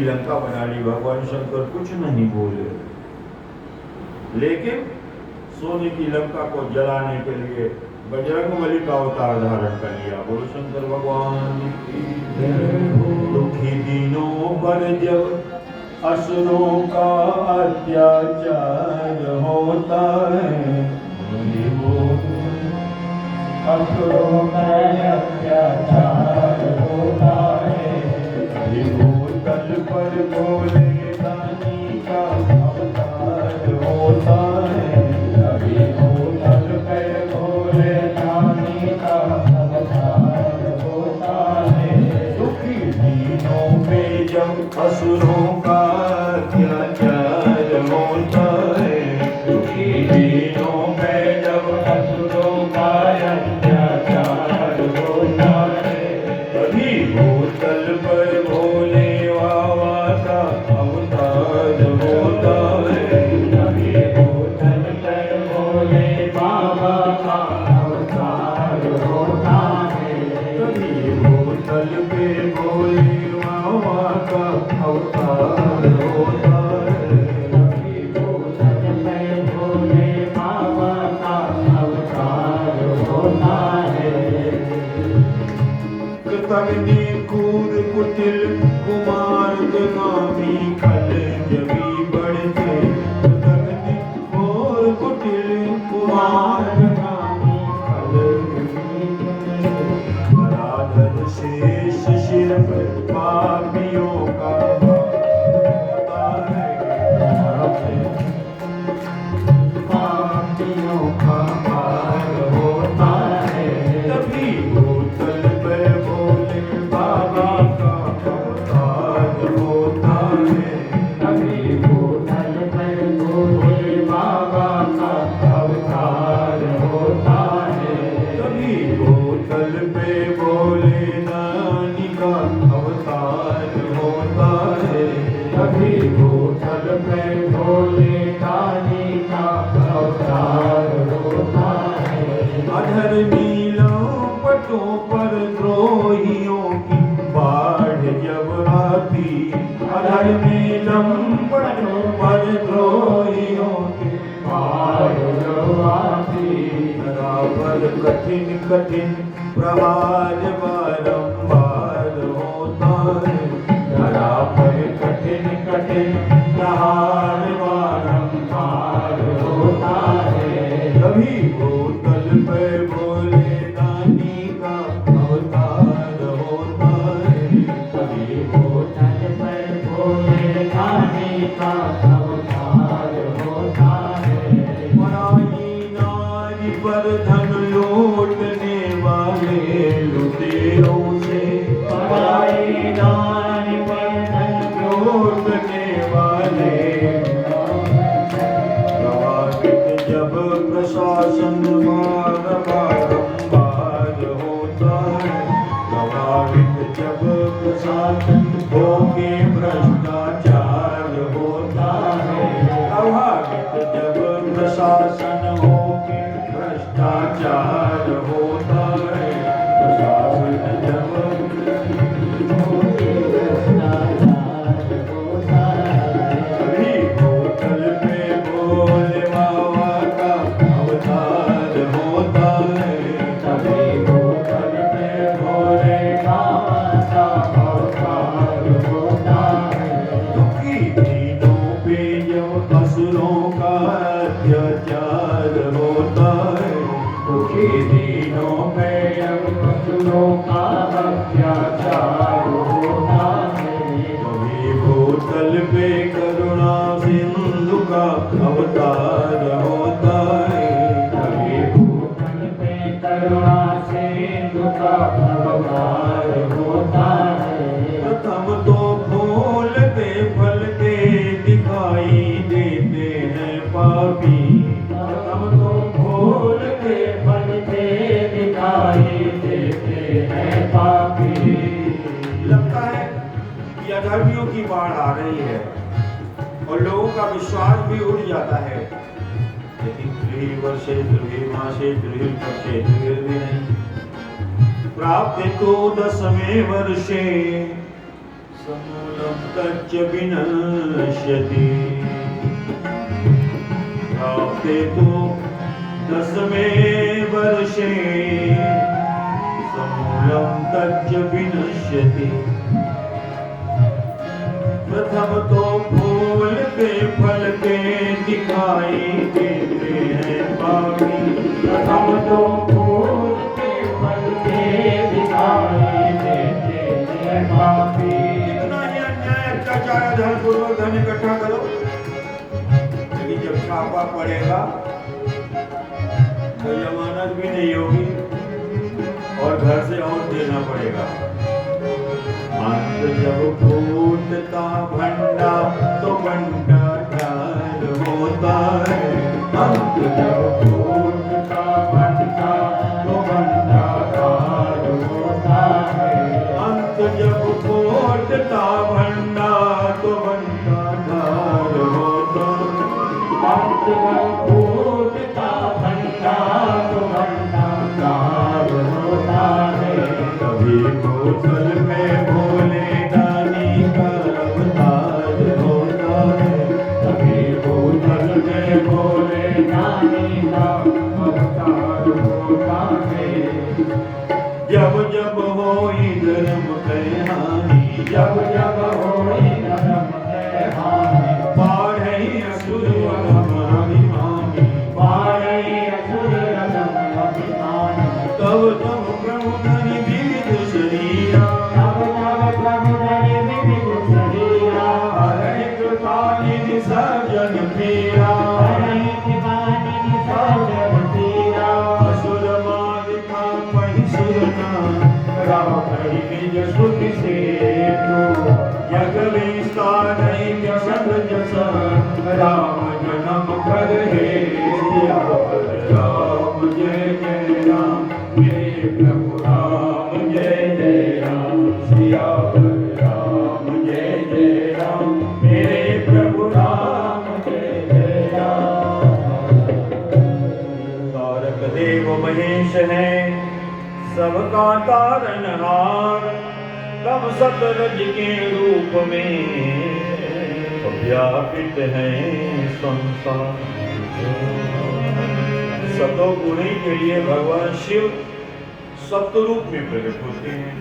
लंका बना ली, भगवान शंकर कुछ नहीं बोले, लेकिन सोने की लंका को जलाने के लिए बजरंगबली का अवतार धारण कर लिया। बोलो शंकर भगवान की जय। दुखी दिनों पर जब असुरों का अत्याचार होता है, असुरों का अत्याचार होता है, भूतल पर भोले दानी का अवतार होता है, कभी भूतल पर भोले दानी का अवतार होता है। दुखी दिनों में जब असुरों का अत्याचार होता है, दुखी दिनों में जब असुरों का अत्याचार होता है, कभी भूतल पर भोले बाबा का अवतार होता है, कभी भूतल पर भोले बाबा का अवतार होता है, कभी भूतल पे भोले बाबा का अवतार होता है। कभी भूतल पर भोले बाबा का अवतार होता है। कृतज्ञ कूद कुटिल कुमार गामी खल जबी बढ़ते, कृतज्ञ और कुटिल कुमार गामी खल धराधर शेष सिर पर पापियों का होता है, पापियों का भार होता है। तभी भूतल पे भोले बाबा का अवतार होता है, कभी भूतल पर भोले बाबा का अवतार होता है, तभी भूतल पे भोले दानी का अवतार होता है, कभी भूतल पर भोले दानी का अवतार होता है। अधर नीलों पटों पर द्रोहियों की बाढ़ जब आती, अधर नीलम पटों पर द्रोहियों की बाढ़ जब आती, बराबर कठिन कठिन प्रहार बारंबार होता है, धरा पर कठिन कठिन प्रहार बारंबार होता है। कभी भूतल पे भोले दानी का अवतार होता है, कभी भूतल पर भोले दानी का अवतार होता है। पराई नारी पर धन लूटने वाले लुटेरों से, पराई नारी पर धन लूटने वाले प्रभावित जब प्रशासन बारंबार होता है, प्रभावित जब प्रशासन होके भ्रष्टाचार होता है, प्रभावित जब प्रशासन होके भ्रष्टाचार होता है, प्रशासन जब होके भ्रष्टाचार होता है। कभी भूतल पे भोले बाबा का अवतार होता है, कभी भूतल पे भोले बाबा का अवतार होता है। दुखी दिनों पे जब असुरों का अत्याचार होता है, दुखी दिनों में जब असुरों का अत्याचार होता है, कभी भूतल पे करुणा सिंधु का अवतार होता है, कभी भूतल पे करुणा सिंधु का अवतार होता है। प्रथम तो फूलते फलते दिखाई देते हैं पापी, प्रथम तो फूलते फलते दिखाई देते हैं पापी। लगता है कि अधर्मियों की बाढ़ आ रही है और लोगों का विश्वास भी उड़ जाता है, लेकिन त्रिहिल वर्षे त्रिहिल मासे त्रिहिल पक्षे त्रिहिल भी नहीं। प्राप्त तो 10वें वर्षे समूलं तच्च विनश्यति प्राप्ते तु 10मे वर्षे समूलं तच्च विनश्यति। प्रथम तो फूल के फल के दिखाई देते हैं पापी। प्रथम तो फूल के फल के दिखाई देते हैं पापी। कितना ही अन्याय अत्याचार धन पूर्वक धन इकट्ठा करो, लेकिन जब छापा पड़ेगा तो जमानत भी नहीं होगी और घर से और देना पड़ेगा। अंत जब फूटता भंडा तो भंडा ढाल होता है। अंत जब फूटता भंडा तो भंडा ढाल होता है। अंत जब फूटता भंडा तो भंडा ढाल होता है। अंत जब फूटता भंडा तो भंडा ढाल होता है। कभी बोतल में भोले दानी का अवतार होता है। कभी बोतल में भोले दानी का अवतार होता है। जब जब होई धर्म कहानी, जब जब होई धर्म के हानि, पाढ़े असुर अधम अभिमानी। पाढ़े असुर अधम अभिमानी। तब तब प्रभु धनि विविध शरीरा। तब तब प्रभु धनि विविध शरीरा। हरे कृपा निधि सज्जन पीरा। हरि कृपा निधि सज्जन पीरा। असुर मादिका महिषुरना। राम कहि निज श्रुति से तू। जग विस्तार दैत्य संग जस। राम जन्म कर हे सिया राम जय जय राम। मेरे प्रभु राम जय जय राम। सिया राम जय जय राम। मेरे प्रभु राम जय जय राम। तारक देव महेश है सबका तारनहार। तब सतरज के रूप में व्यापित है संसार। सतोगुणी के लिए भगवान शिव सत्वरूप में प्रकट होते हैं।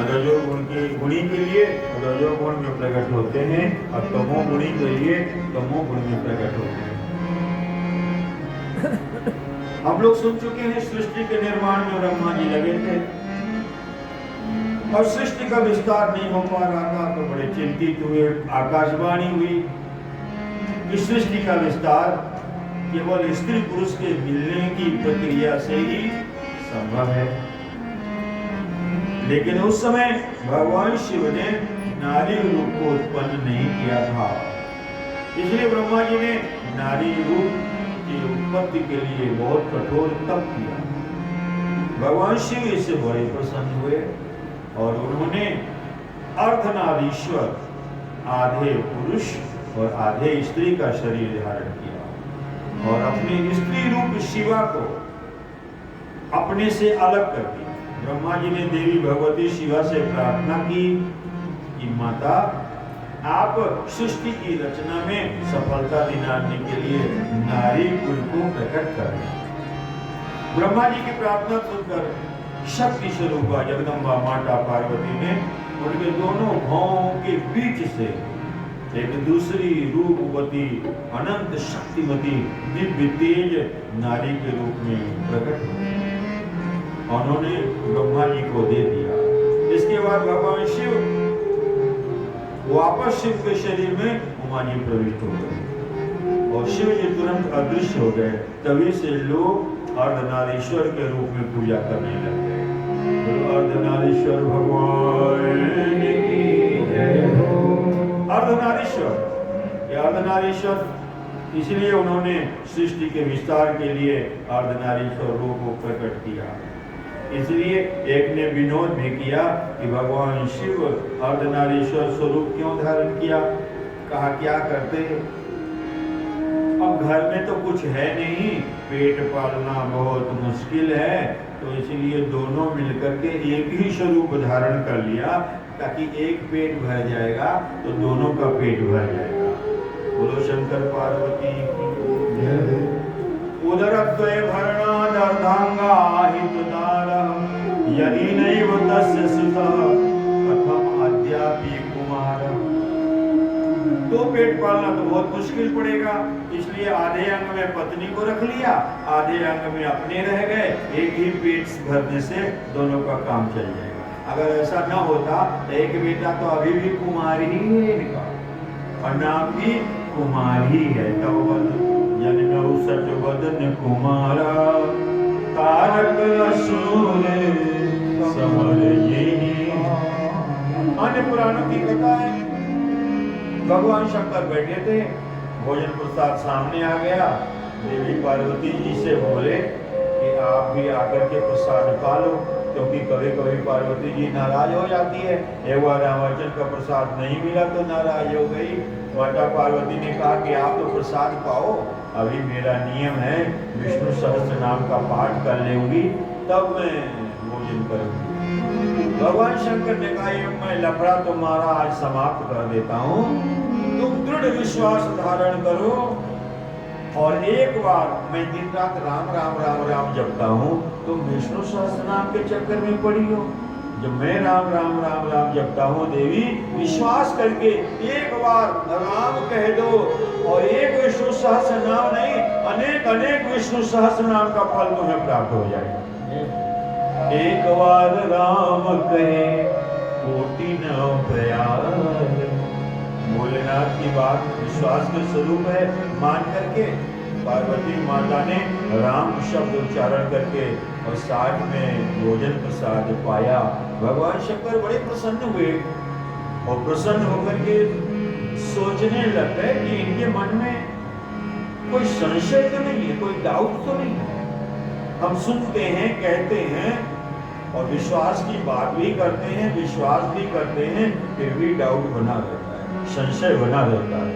रजोगुण के गुणी के लिए रजोगुण में प्रकट होते हैं और तमोगुणी के लिए तमोगुण में प्रकट होते हैं। हम लोग सुन चुके हैं सृष्टि के निर्माण में ब्रह्मा जी लगे थे और सृष्टि का विस्तार नहीं हो पा रहा था तो बड़े चिंतित हुए। आकाशवाणी हुई कि सृष्टि का विस्तार केवल स्त्री पुरुष के मिलने की प्रक्रिया से ही संभव है। लेकिन उस समय भगवान शिव ने नारी रूप को उत्पन्न नहीं किया था, इसलिए ब्रह्मा जी ने नारी रूप की उत्पत्ति के लिए बहुत कठोर तप किया। भगवान शिव इससे बड़े प्रसन्न हुए और उन्होंने अर्धनारीश्वर आधे पुरुष और आधे स्त्री का शरीर धारण किया और अपने स्त्री रूप शिवा को अपने से अलग कर दिया। ब्रह्मा जी ने देवी भगवती शिवा से प्रार्थना की कि माता आप सृष्टि की रचना में सफलता दिलाने के लिए नारी कुल को प्रकट करें। ब्रह्मा जी की प्रार्थना सुनकर शक्ति स्वरूपा जगदम्बा माता पार्वती ने उनके दोनों भावों के बीच से एक दूसरी रूपवती अनंत शक्तिमती दिव्य तेज नारी के रूप में प्रकट हुई। उन्होंने ब्रह्मा जी को दे दिया। इसके बाद भगवान शिव वापस शिव के शरीर में उमा जी प्रविष्ट हो गए और शिव जी तुरंत अदृश्य हो गए। तभी से लोग अर्धनारीश्वर के रूप में पूजा करने लगे। तो अर्धनारीश्वर भगवान की जय हो। अर्धनारीश्वर, ये अर्धनारीश्वर इसलिए उन्होंने सृष्टि के विस्तार के लिए अर्धनारीश्वर रूप को प्रकट किया। इसलिए एक ने विनोद भी किया कि भगवान शिव अर्धनारीश्वर स्वरूप क्यों धारण किया। कहा क्या करते, अब घर में तो कुछ है नहीं, पेट पालना बहुत मुश्किल है, तो इसलिए दोनों मिलकर के एक ही स्वरूप धारण कर लिया ताकि एक पेट भर जाएगा तो दोनों का पेट भर जाएगा। बोलो शंकर पार्वती की। उदरद्वय भरणादर्धांगा हितदारः यदि नैव तस्य सुतः कथम अद्यापि कुमारः। दो पेट पालना तो बहुत मुश्किल पड़ेगा, इसलिए आधे अंग में पत्नी को रख लिया, आधे अंग में अपने रह गए। एक ही पेट भरने से दोनों का काम चल जाएगा। अगर ऐसा न होता तो एक बेटा तो अभी भी कुमार ही है इनका, और नाम भी कुमार ही है। तब जननौ सचवदन कुमारा तारक असुर समर येहि। अन्य पुराणों की कथा है, भगवान शंकर बैठे थे, भोजन प्रसाद सामने आ गया। देवी पार्वती जी से बोले कि आप भी आकर के प्रसाद खा लो, क्योंकि कभी कभी पार्वती जी नाराज हो जाती है। एक बार रामाचल का प्रसाद नहीं मिला तो नाराज हो गई। माता पार्वती ने कहा कि आप तो प्रसाद पाओ, अभी मेरा नियम है विष्णु सहस्त्र नाम का पाठ कर लेंगी तब मैं भोजन करूंगी। भगवान शंकर ने कहा मैं लफड़ा तुम्हारा आज समाप्त कर देता हूँ, तुम दृढ़ विश्वास धारण करो और एक बार मैं दिन रात राम राम राम राम जपता हूँ, तुम विष्णु सहस्त्र नाम के चक्कर में पड़ी हो। जब मैं राम राम राम राम जपता हूँ देवी, विश्वास करके एक बार राम कह दो और एक विष्णु सहस्त्र नाम नहीं अनेक अनेक विष्णु सहस्त्र नाम का फल तुम्हें प्राप्त हो जाएगा। एक बार राम कहे कोटि न प्रयास। भोलेनाथ की बात विश्वास के स्वरूप है, मान करके पार्वती माता ने राम शब्द उच्चारण करके और साथ में भोजन प्रसाद पाया। भगवान शंकर बड़े प्रसन्न हुए और प्रसन्न होकर के सोचने लग गए कि इनके मन में कोई संशय तो नहीं है, कोई डाउट तो नहीं है। हम सुनते हैं, कहते हैं और विश्वास की बात भी करते हैं, विश्वास भी करते हैं, फिर भी डाउट बना रहता है, संशय बना रहता है।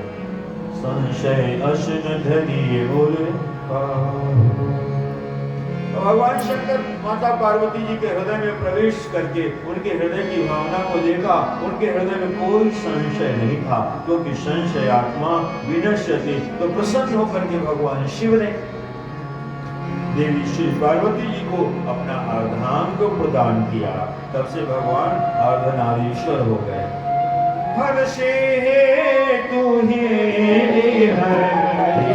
संशय अशन धरिए बोले। तो भगवान शंकर माता पार्वती जी के हृदय में प्रवेश करके उनके हृदय की भावना को देखा। उनके हृदय में कोई संशय नहीं था, क्योंकि संशय आत्मा विनश्यति। तो प्रसन्न होकर के भगवान शिव ने देवी श्री पार्वती जी को अपना अर्धांग को प्रदान किया। तब से भगवान अर्धनारीश्वर हो गए। हर से तू ही हरि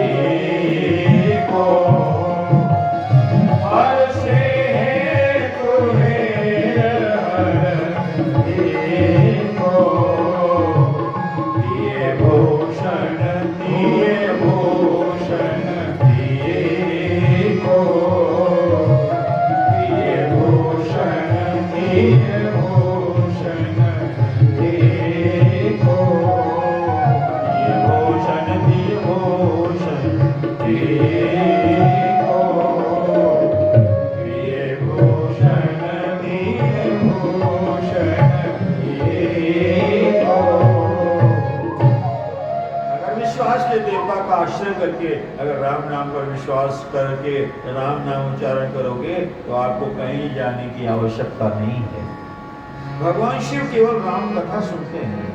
को, हर से तू ही हरि को, दिए भूषण दिए भूषण दिए को, दिए भूषण दिए भूषण दिए को, दिए भूषण दिए भूषण दिए को, दिए भूषण दिए भूषण दिए को। अगर विश्वास के देवता का आश्रय करके, अगर राम नाम पर विश्वास करके राम नाम उच्चारण करोगे तो आपको कहीं जाने की आवश्यकता नहीं है। भगवान शिव केवल राम कथा सुनते हैं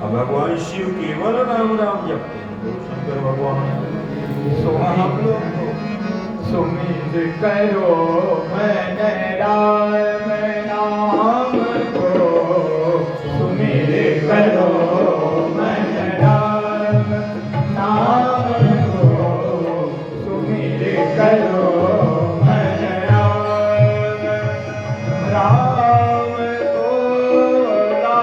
और भगवान शिव केवल राम राम जपते हैं। तो शंकर भगवान हम लोग सुमित करो मन राम नाम को, सुमित करो मन राम नाम को, सुमित करो मन राम राम को, राम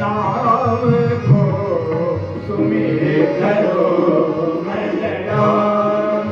नाम को, सुमित करो मन राम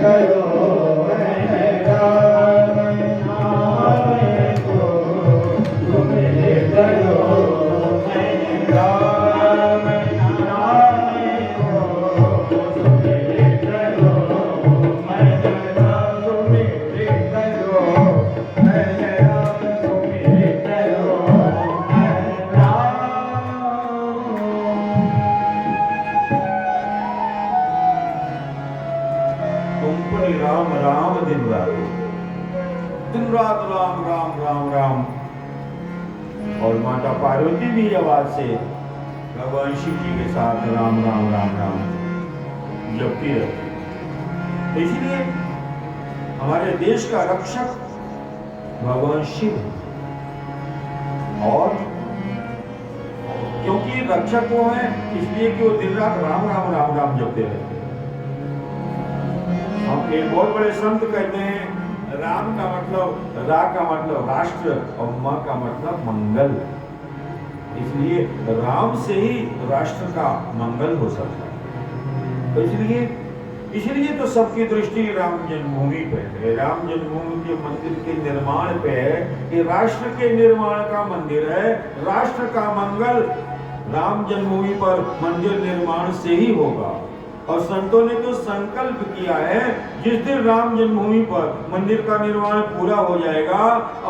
करो मैंने राम नाम को सुमिरत करो मैंने राम नाम को सुमिरत करो मैंने राम सुमिरत करो मैंने राम सुमिरत करो मैंने राम। तुम पर राम राम दिन रात राम राम राम राम। और माता पार्वती भी आवाज से भगवान शिव जी के साथ राम राम राम राम जपती रहती। तो इसलिए हमारे देश का रक्षक भगवान शिव है। और क्योंकि रक्षक वो है इसलिए कि वो दिन रात राम राम राम राम जपते रहते हैं। हम एक बहुत बड़े संत कहते हैं राम का मतलब, रा का मतलब राष्ट्र और म का मतलब मंगल। इसलिए राम से ही राष्ट्र का मंगल हो सकता है। तो इसलिए तो सबकी दृष्टि राम जन्मभूमि पे है, राम जन्मभूमि के मंदिर के निर्माण पे है कि राष्ट्र के निर्माण का मंदिर है। राष्ट्र का मंगल राम जन्मभूमि पर मंदिर निर्माण से ही होगा। और संतों ने तो संकल्प किया है जिस दिन राम जन्मभूमि पर मंदिर का निर्माण पूरा हो जाएगा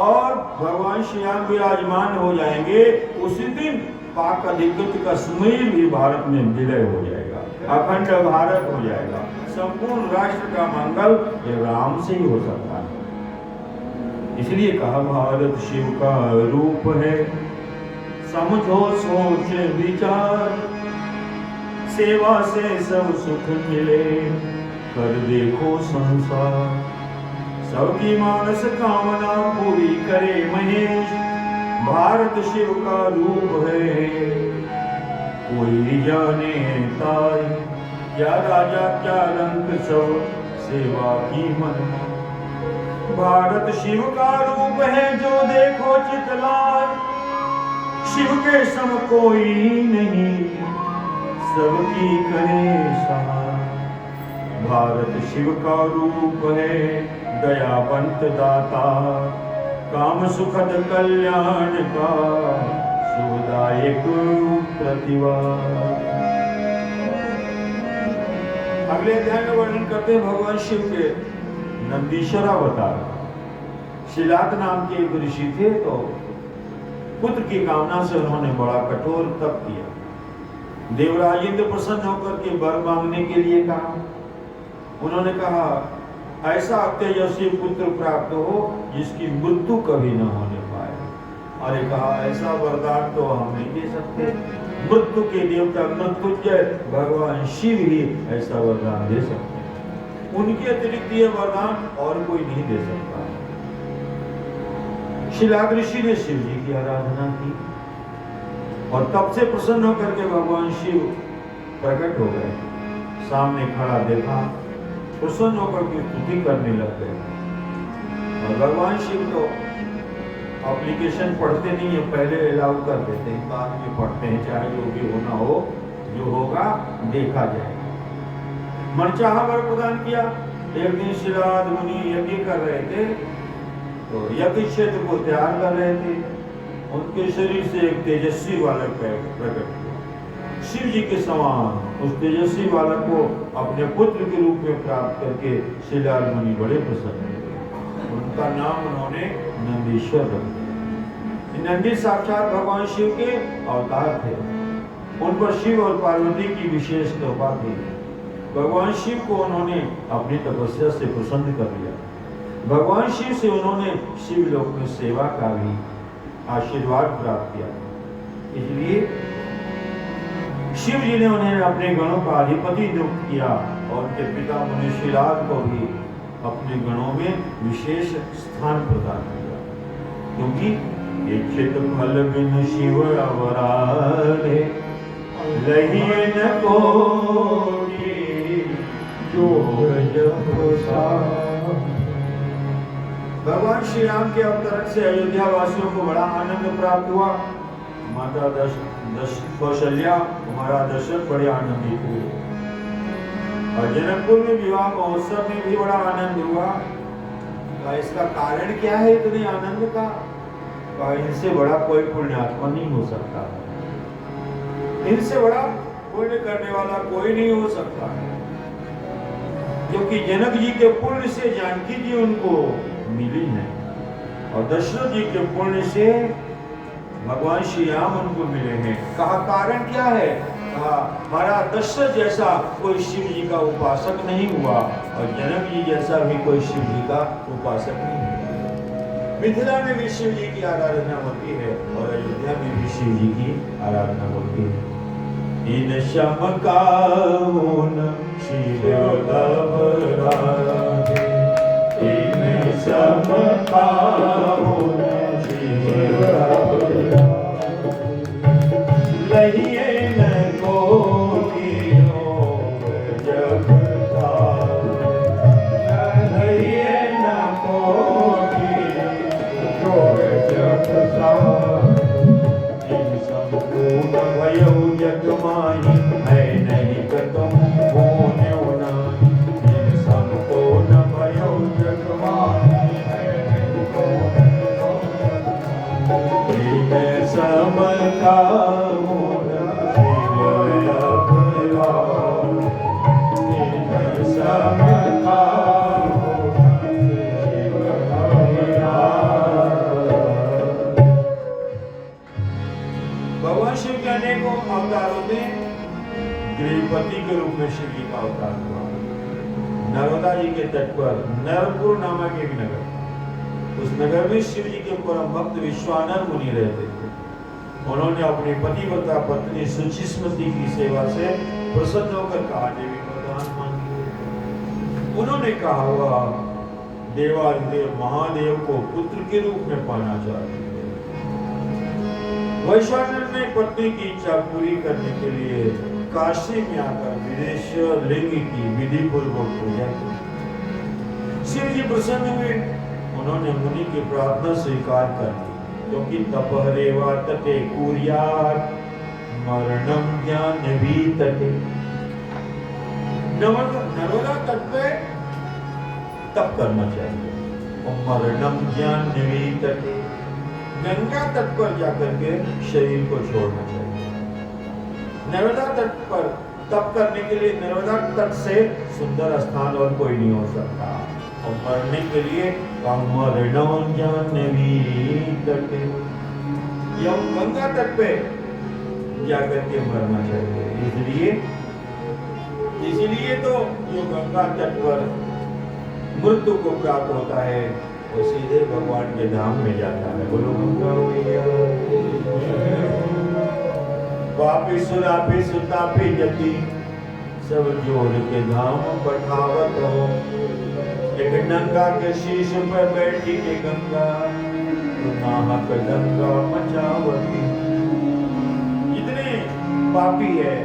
और भगवान श्री राम विराजमान हो जाएंगे, उसी दिन पाक अधिकृत कश्मीर भी भारत में विलय हो जाएगा, अखंड भारत हो जाएगा। संपूर्ण राष्ट्र का मंगल ये राम से ही हो सकता है। इसलिए कहा भारत शिव का रूप है, समझो सोच विचार, सेवा से सब सुख मिले, कर देखो संसार। सबकी मानस कामना पूरी करे महेश, भारत शिव का रूप है, कोई जाने ताई। क्या राजा क्या रंग सब सेवा की महिमा, भारत शिव का रूप है जो देखो चितलाय। शिव के सम कोई नहीं, सबकी करे सहाय। भारत शिव का रूप है, दयावंत दाता, काम सुखद कल्याण का सुखदायक प्रतिभा। अगले अध्याय में वर्णन करते हैं भगवान शिव के नंदीश्वर अवतार। शिलात नाम के एक ऋषि थे, तो पुत्र की कामना से उन्होंने बड़ा कठोर तप किया। देवराज इंद्र प्रसन्न होकर के वर मांगने के लिए कहा। उन्होंने कहा ऐसा तेजस्वी पुत्र प्राप्त हो जिसकी मृत्यु कभी न होने पाए। अरे कहा ऐसा वरदान तो हम नहीं दे सकते, मृत्यु के देवता मृत्युंजय भगवान शिव ही ऐसा वरदान दे सकते हैं, उनके अतिरिक्त ये वरदान और कोई नहीं दे सकता। शिलाद ऋषि ने शिव जी की आराधना की और तब से प्रसन्न होकर के भगवान शिव प्रकट हो गए। सामने खड़ा देखा, प्रसन्न होकर के स्तुति करने लग गए। और भगवान शिव तो एप्लीकेशन पढ़ते नहीं है, पहले अलाउ कर देते हैं, बाद में पढ़ते हैं, चाहे जो भी होना हो, जो होगा देखा जाएगा। मनचाहा वर प्रदान किया। एक दिन शिलाद मुनि यज्ञ कर रहे थे, तो यज्ञ क्षेत्र को तैयार कर रहे थे। उनके शरीर से एक तेजस्वी बालक प्रकट हुआ। शिव जी के समान उस तेजस्वी बालक को अपने पुत्र के रूप में प्राप्त करके शिलाद मुनि बड़े प्रसन्न हुए। उनका नाम उन्होंने नंदीश्वर रख दिया। नंदी साक्षात भगवान शिव के अवतार थे। उन पर शिव और पार्वती की विशेष कृपा थी। भगवान शिव को उन्होंने अपनी तपस्या से प्रसन्न कर लिया। भगवान शिव से उन्होंने शिवलोक में सेवा का भी आशीर्वाद प्राप्त किया। इसलिए शिव जी ने उन्हें अपने गणों का अधिपति नियुक्त किया और उनके पिता मुनि शिलाद को भी अपने गणों में विशेष स्थान प्रदान किया, क्योंकि इच्छित फल बिन शिव अवराधे, लहिए न कोटि जोग जप साध। भगवान श्री राम के अवतरण से अयोध्या वासियों को बड़ा आनंद प्राप्त हुआ। माता कौशल्या, हमारा दर्शक बड़े आनंदित हुए। और जनकपुर में विवाह महोत्सव में भी बड़ा आनंद हुआ। इसका कारण क्या है इतने आनंद का? इनसे बड़ा कोई पुण्यात्मा नहीं हो सकता, इनसे बड़ा पुण्य करने वाला कोई नहीं हो सकता है, क्योंकि जनक जी के पुण्य से जानकी जी उनको मिली है और दशरथ जी के पुण्य से भगवान श्री राम उनको मिले हैं। कहा कारण क्या है? कहा हमारा दशरथ जैसा कोई शिव जी का उपासक नहीं हुआ और जनक जी जैसा भी कोई शिव जी का उपासक नहीं हुआ। मिथिला में भी शिव जी की आराधना होती है और अयोध्या में भी शिव जी की आराधना होती है। इन शम का शिव राधे, इन शम का शिव राधे, लहिए न कोटियों जग तारे, लहिए न कोटियों जग तारे, इन संपूर्ण भयो जग माही है नहीं कतम होने उनाही, इन संपूर्ण भयो जग माही है नहीं इन सब का अवतारों में गृहपति के रूप में शिव जी का अवतार हुआ। नर्मदा जी के तट पर नरपुर नामक एक नगर, उस नगर में शिव जी के परम भक्त विश्वानर मुनि रहते थे। उन्होंने अपनी पतिव्रता पत्नी सुचिस्मती की सेवा से प्रसन्न होकर कहा, देवी वरदान मांगिए। उन्होंने कहा हुआ देवाधिदेव महादेव को पुत्र के रूप में पाना चाहते। वैश्वानर ने पत्नी की इच्छा पूरी करने के लिए काशी में आकर विदेश्वर लिंग की विधि पूर्वक पूजा की। शिव जी प्रसन्न हुए, उन्होंने मुनि की प्रार्थना स्वीकार कर ली, क्योंकि तपहरेवा तटे कुर्यात् मरणम ज्ञानवी तटे। नर्मदा तट पे तप करना चाहिए और मरणम ज्ञानवी तटे, गंगा तट पर जाकर के शरीर को छोड़ना चाहिए। नर्मदा तट पर तप करने के लिए नर्मदा तट से सुंदर स्थान और कोई नहीं हो सकता, और मरने के लिए गंगा तट पे जाकर के मरना चाहिए। इसलिए तो जो गंगा तट पर मृत्यु को प्राप्त होता है वो सीधे भगवान के धाम में जाता है। बोलो गंगा मैया। पापी सुरापी सुतापी जति सब जोड़ के धाम पठावत हो, एक नंगा के शीश पर बैठी के गंगा तो नाहक गंगा मचावती। जितने पापी है,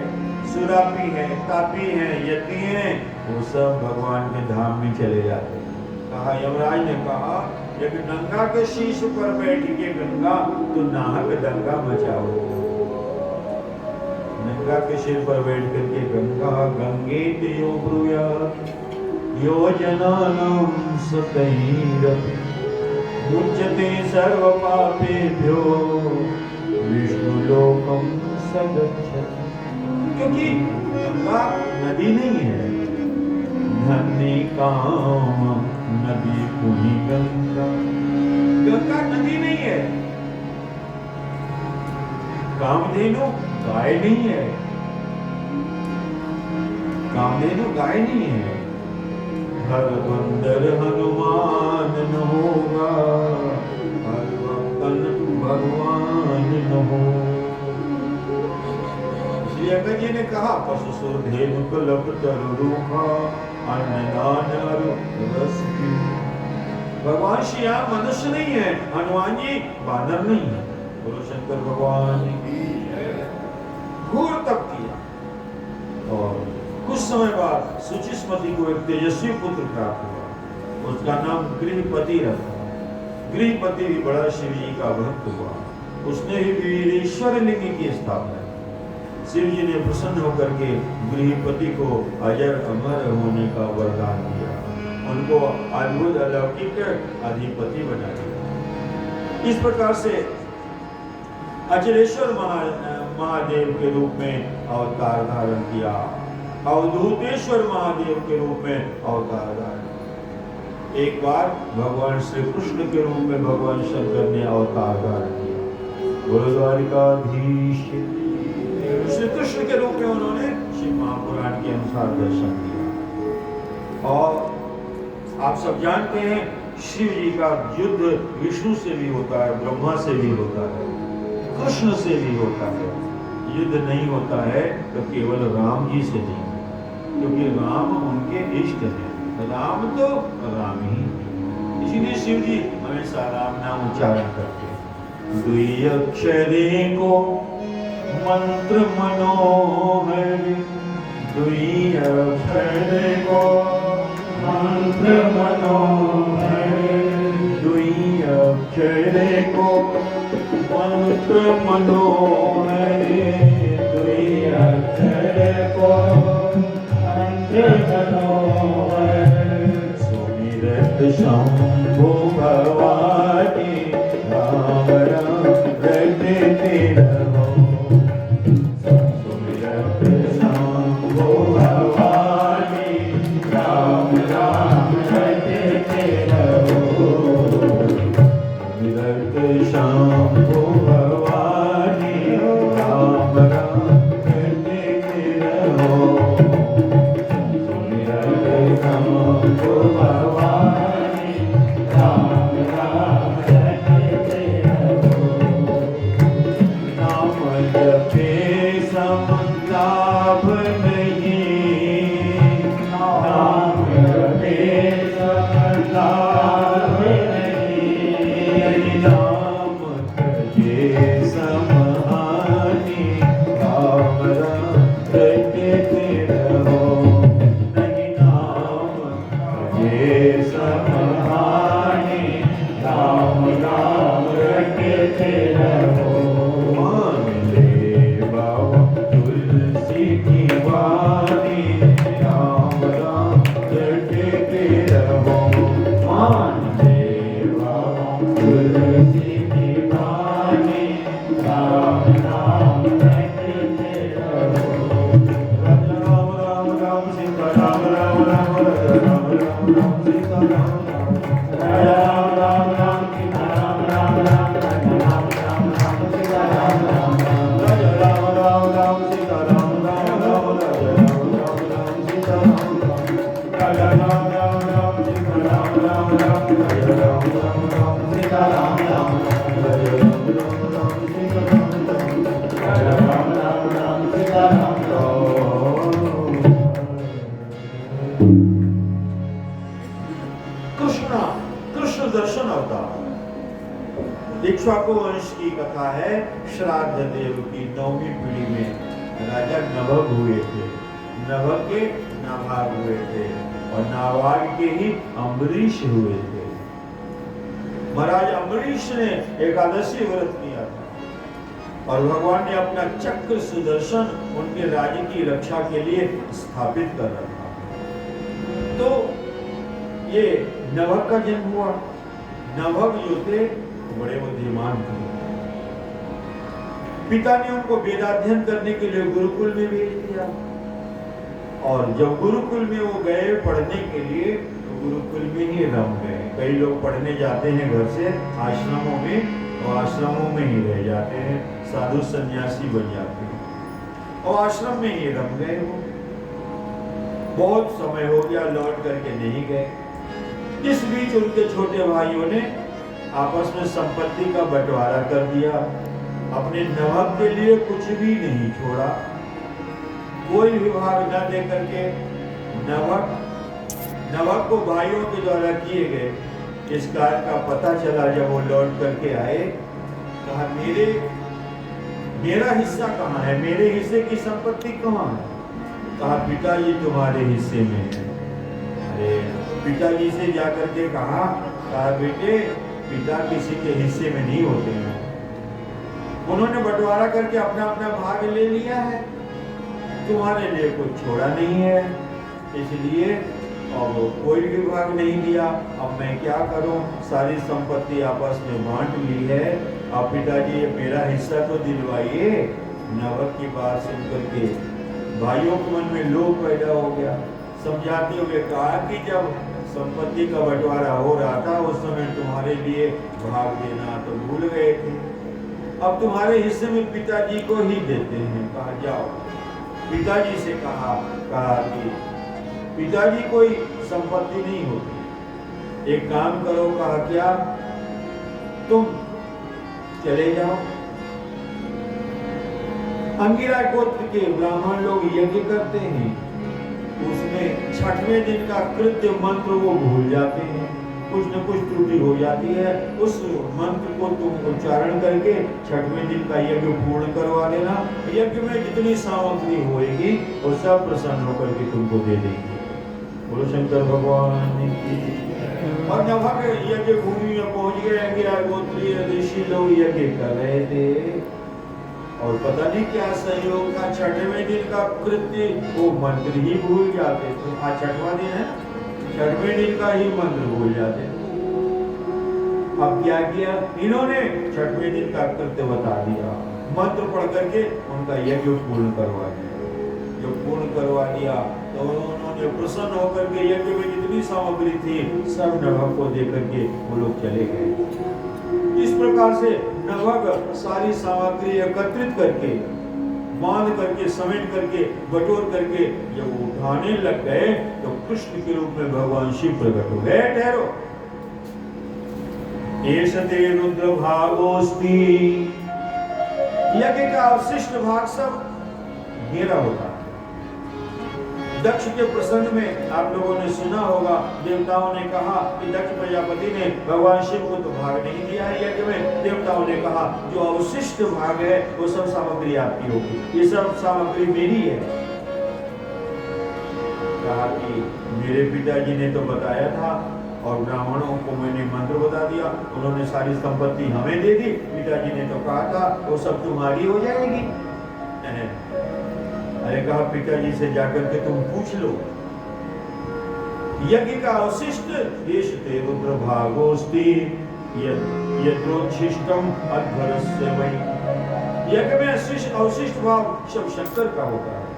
सुरापी है, तापी है, यति है, वो सब भगवान के धाम में चले जाते हैं। कहा यमराज ने कहा, एक नंगा के शीश पर बैठ के गंगा तो नाहक दंगा मचाओ। नंगा के शीश पर बैठ करके गंगा गंगे यो ब्रूया योजनानां सतैरपि मुच्यते सर्व पापेभ्यो विष्णुलोकं सगच्छति। क्योंकि गंगा नदी नहीं है, धन्य काम नदी पुनि गंगा। गंगा नदी नहीं है, कामधेनु गाय नहीं है, कामधेनु गाय नहीं है। हर बंदर हनुमान न होगा, हर भक्तन भगवान न हो। श्री अंगद जी ने कहा, पशु सुर धेनु कलप तरु रूखा भगवान श्री राम मनुष्य नहीं है, हनुमान जी बानर नहीं है। बोलो शंकर भगवान की। घोर तप किया और कुछ समय बाद सुचिस्मती को एक तेजस्वी पुत्र प्राप्त हुआ, उसका नाम गृहपति रखा। गृहपति भी बड़ा शिव जी का भक्त हुआ, उसने भी वीरेश्वर लिंग की स्थापना की। शिव जी ने प्रसन्न होकर के गृहपति को अजर अमर होने का वरदान दिया, उनको अद्भुत अलौकिक अधिपति बना दिया। इस प्रकार से अचलेश्वर महादेव के रूप में अवतार धारण किया, अवधूतेश्वर महादेव के रूप में अवतार धारण किया। एक बार भगवान श्री कृष्ण के रूप में भगवान शंकर ने अवतार धारण किया। बोलो द्वारिकाधीश श्री कृष्ण के रूप में उन्होंने शिव महापुराण के अनुसार दर्शन किया। और आप सब जानते हैं शिव जी का युद्ध विष्णु से भी होता है, ब्रह्मा से भी होता है, कृष्ण से भी होता है। युद्ध नहीं होता है तो केवल राम जी से नहीं, क्योंकि राम उनके इष्ट हैं। राम तो राम ही, इसीलिए शिव जी हमेशा राम नाम उच्चारण करते हैं। दुई अक्षरे को मंत्र मनोहर, दुई अक्षरे को मंत्र मनोहर, दुई अक्षरे को मंत्र मनोहर, दुई अक्षरे को मंत्र मनोहर। सुमिरत शंभु भवानी राम राम रटते रहो। सुमिरत शंभु भवानी राम राम रटते रहो। सुमिरत शंभु भवानी राम राम रटते रहो। सुमिरत शंभु भवानी राम राम रटते रहो। नाम जपे सम लाभ नहीं, नाम जपे सम लाभ नहीं, नाम तजे सम हानि राम राम रटते रहो। नहीं नाम तजे सम हानि राम राम रटते रहो। मान ले बाबा तुलसी की वाणी राम राम रटते रहो। मान ले बाबा तुलसी की वाणी राम राम रटते रहो। राम राम राम सीता राम राम राम राम राम राम सीता राम राम राम राम सीता राम राम राम राम राम राम सीता राम राम राम राम राम सीता राम राम राम राम राम सीता राम राम राम राम सीता राम राम राम राम राम सीता राम राम राम राम सीता राम राम सीता राम कृष्ण दर्शन अवतार। इक्ष्वाकु वंश की कथा है। श्राद्ध देव की 9वीं पीढ़ी में राजा नभग हुए थे। नभग के नाभाग हुए थे और नाभाग के ही अम्बरीश हुए थे। महाराज अम्बरीश ने एकादशी व्रत किया था और भगवान ने अपना चक्र सुदर्शन उनके राज्य की रक्षा के लिए स्थापित कर रखा। तो ये नभग का जन्म हुआ। नभग जो थे बड़े बुद्धिमान थे। पिता ने उनको वेदाध्ययन करने के लिए गुरुकुल में भेज दिया और जब गुरुकुल में वो गए पढ़ने के लिए तो गुरुकुल में ही रम गए। कई लोग पढ़ने जाते हैं घर से आश्रमों में और आश्रमों में ही रह जाते हैं, साधु सन्यासी बन जाते हैं और आश्रम में ही रम गए। वो बहुत समय हो गया, लौट करके नहीं गए। इस बीच उनके छोटे भाइयों ने आपस में संपत्ति का बंटवारा कर दिया। अपने नभग के लिए कुछ भी नहीं छोड़ा, कोई विभाग न दे करके नभग को भाइयों के द्वारा किए गए इस कार्य का पता चला। जब वो लौट करके आए, कहा मेरा हिस्सा कहाँ है, मेरे हिस्से की संपत्ति कहाँ है? कहा पिताजी तुम्हारे हिस्से में है। अरे पिताजी से जाकर के कहा बेटे पिता किसी के हिस्से में नहीं होते हैं, उन्होंने बंटवारा करके अपना अपना भाग ले लिया है, तुम्हारे लिए कुछ छोड़ा नहीं है, इसलिए अब कोई भी भाग नहीं दिया। अब मैं क्या करूं, सारी संपत्ति आपस में बांट ली है, अब पिताजी मेरा हिस्सा तो दिलवाइए। नवक की बात सुनकर के भाइयों के मन में लोभ पैदा हो गया। समझाते हुए कहा कि जब संपत्ति का बंटवारा हो रहा था उस समय तुम्हारे लिए भाग देना तो भूल गए थे, अब तुम्हारे हिस्से में पिताजी को ही देते हैं। कहा जाओ, पिताजी से कहा कि पिताजी कोई संपत्ति नहीं होती, एक काम करो। कहा क्या, तुम चले जाओ, अंगिरा गोत्र के ब्राह्मण लोग यज्ञ करते हैं, उसमें छठवें दिन का कृत्य मंत्र वो भूल जाते हैं, कुछ न कुछ त्रुटि हो जाती है, उस मंत्र को तुम उच्चारण करके छठवें दिन का यज्ञ पूर्ण करवा देना। यज्ञ में जितनी सामग्री होगी वो सब प्रसन्न होकर के तुमको दे देंगे। बोलो शंकर भगवान की। और नभक यज्ञ भूमि में पहुंच गए, अंगिरा गोत्रीय ऋषि लोग यज्ञ कर रहे थे और पता नहीं क्या संयोग था, छठवें दिन का कृत्य वो मंत्र ही भूल जाते थे। आज छठवां दिन है, छठवें दिन का ही मंत्र भूल जाते थे। अब क्या किया इन्होंने, छठवें दिन का कृत्य बता दिया, मंत्र पढ़ करके उनका यज्ञ पूर्ण करवा दिया। जो पूर्ण करवा दिया तो उन्होंने प्रसन्न होकर के यज्ञ में जितनी सामग्री थी सब नभक को दे करके वो लोग चले गए। इस प्रकार से नभक सारी सामग्री एकत्रित करके, बांध करके, समेट करके, बटोर करके जब उठाने लग गए तो कृष्ण के रूप में भगवान शिव प्रकट हो गए। ठहरो, एष ते रुद्र भागोस्ति, यज्ञ का अवशिष्ट भाग सब मेरा होता है। दक्ष के प्रसंग में आप लोगों ने सुना होगा, देवताओं ने कहा कि दक्ष प्रजापति ने भगवान शिव को तो भाग नहीं दिया है यज्ञ में। देवताओं ने कहा जो अवशिष्ट भाग है वो सब सामग्री आपकी होगी, ये सब सामग्री मेरी है। कहा कि मेरे पिताजी ने तो बताया था और ब्राह्मणों को मैंने मंत्र बता दिया, उन्होंने सारी संपत्ति हमें दे दी, पिताजी ने तो कहा था वो सब तुम्हारी हो जाएगी। अरे कहा पिताजी से जाकर के तुम पूछ लो, यज्ञ का अवशिष्ट देश ते रुद्र भागोस्ति यत्रोच्छिष्टम अध्वरस्य वै, यज्ञ में अवशिष्ट भाग सब शंकर का होता है।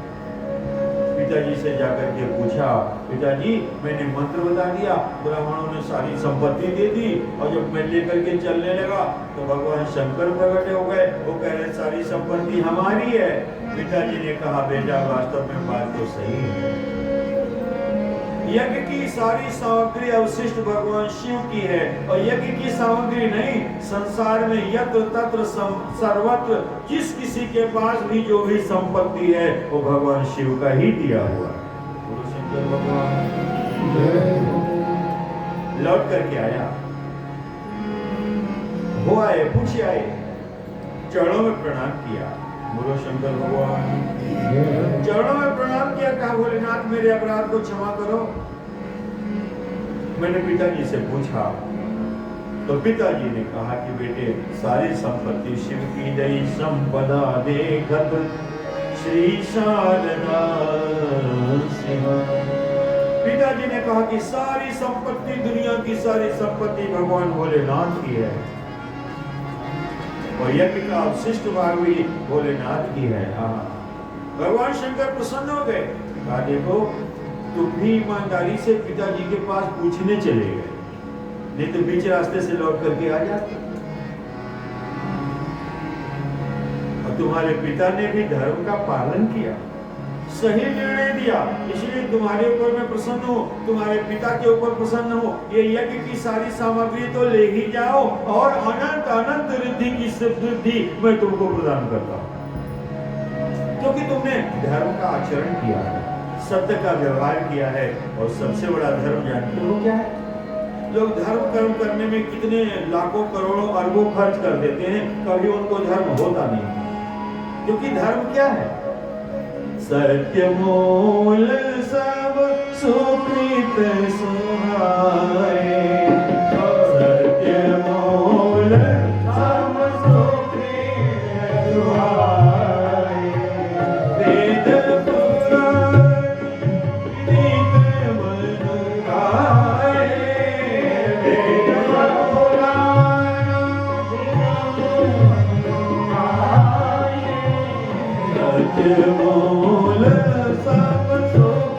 पिताजी से जाकर के पूछा, पिताजी मैंने मंत्र बता दिया, ब्राह्मणों ने सारी संपत्ति दे दी और जब मैं लेकर के चलने लगा तो भगवान शंकर प्रकट हो गए, वो कह रहे सारी संपत्ति हमारी है। पिताजी ने कहा बेटा वास्तव में बात तो सही है, यज्ञ की सारी सामग्री अवशिष्ट भगवान शिव की है और यज्ञ की सामग्री नहीं, संसार में यत्र तत्र सर्वत्र जिस किसी के पास भी जो भी संपत्ति है वो भगवान शिव का ही दिया हुआ है। बोलो शंकर भगवान। लौट करके आया, वो आए, पूछे आए, चरणों में प्रणाम किया। बोलो शंकर भगवान। चरणों में प्रणाम किया, कहा भोलेनाथ मेरे अपराध को क्षमा करो। मैंने पिताजी से पूछा तो पिताजी ने कहा कि बेटे सारी संपत्ति शिव की दई संपदा देखत श्री शारदा सिंह। पिताजी ने कहा कि सारी संपत्ति, दुनिया की सारी संपत्ति भगवान भोलेनाथ की है और यज्ञ का अवशिष्ट भाग भी भोलेनाथ की है। भगवान शंकर प्रसन्न हो गए, कहा देखो तुम भी ईमानदारी से पिताजी के पास पूछने चले गए, नहीं तो बीच रास्ते से लौट करके आ जाते। और तुम्हारे पिता ने भी धर्म का पालन किया, सही निर्णय दिया, इसलिए तुम्हारे ऊपर मैं प्रसन्न हूँ, तुम्हारे पिता के ऊपर प्रसन्न हूँ। ये यज्ञ की सारी सामग्री तो ले ही जाओ और अनंत अनंत रिद्धि की सिद्धि मैं तुमको प्रदान करता हूँ, क्योंकि तुमने धर्म का आचरण किया है, सत्य का व्यवहार किया है। और सबसे बड़ा धर्म जानते हो क्या है? लोग धर्म कर्म करने में कितने लाखों करोड़ों अरबों खर्च कर देते हैं, कभी उनको धर्म होता नहीं, क्योंकि धर्म क्या है? सत्य मूल सब सुकृत सुहाए, सत्य मूल सब सुकृत निर्मूल सब सुख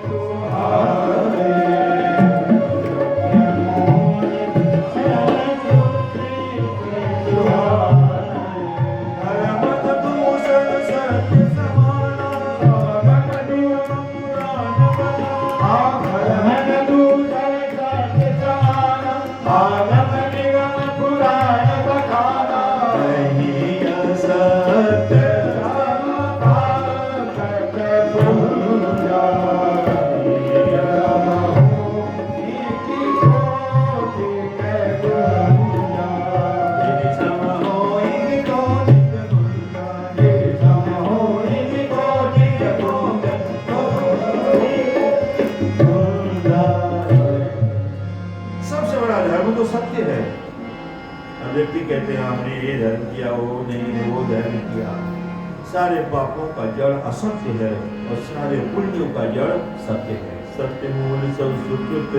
तुम्हारे। धर्म दूषण सत्य समाना, धर्म दूषण पुराण बना। धर्म दूषण सत्य समाना, धर्म निगम पुराण बखाना। नहीं असत्य सबसे बड़ा धर्म तो सत्य है। अब व्यक्ति कहते हैं हमने ये धर्म किया, वो नहीं, वो धर्म किया। सारे पापों का जड़ असत्य है और सारे पुण्यों का जड़ सत्य है। सत्य मूल सब सुकृत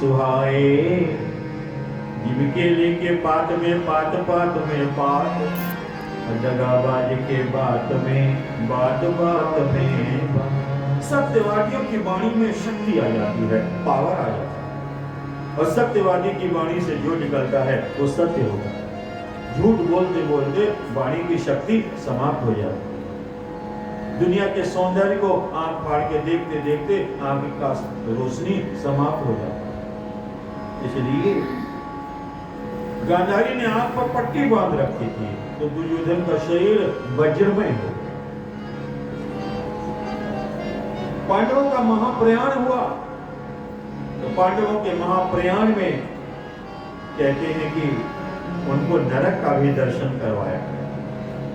सुहाए, जीव के लेके पात में पात, पात में पात, दगाबाज के बात में बात, बात में बात। सत्यवादियों की वाणी में शक्ति आ जाती है, पावर आ जाती है। और सत्यवादी की वाणी से जो निकलता है वो सत्य होता है। झूठ बोलते बोलते वाणी की शक्ति समाप्त हो जाती है। दुनिया के सौंदर्य को आंख फाड़ के देखते देखते आंख का रोशनी समाप्त हो जाती है। इसलिए गांधारी ने आंख पर पट्टी बांध रखी थी तो दुर्योधन का शरीर वज्रमय हो गया। पांडवों का महाप्रयाण हुआ तो पांडवों के महाप्रयाण में कहते हैं कि उनको नरक का भी दर्शन करवाया।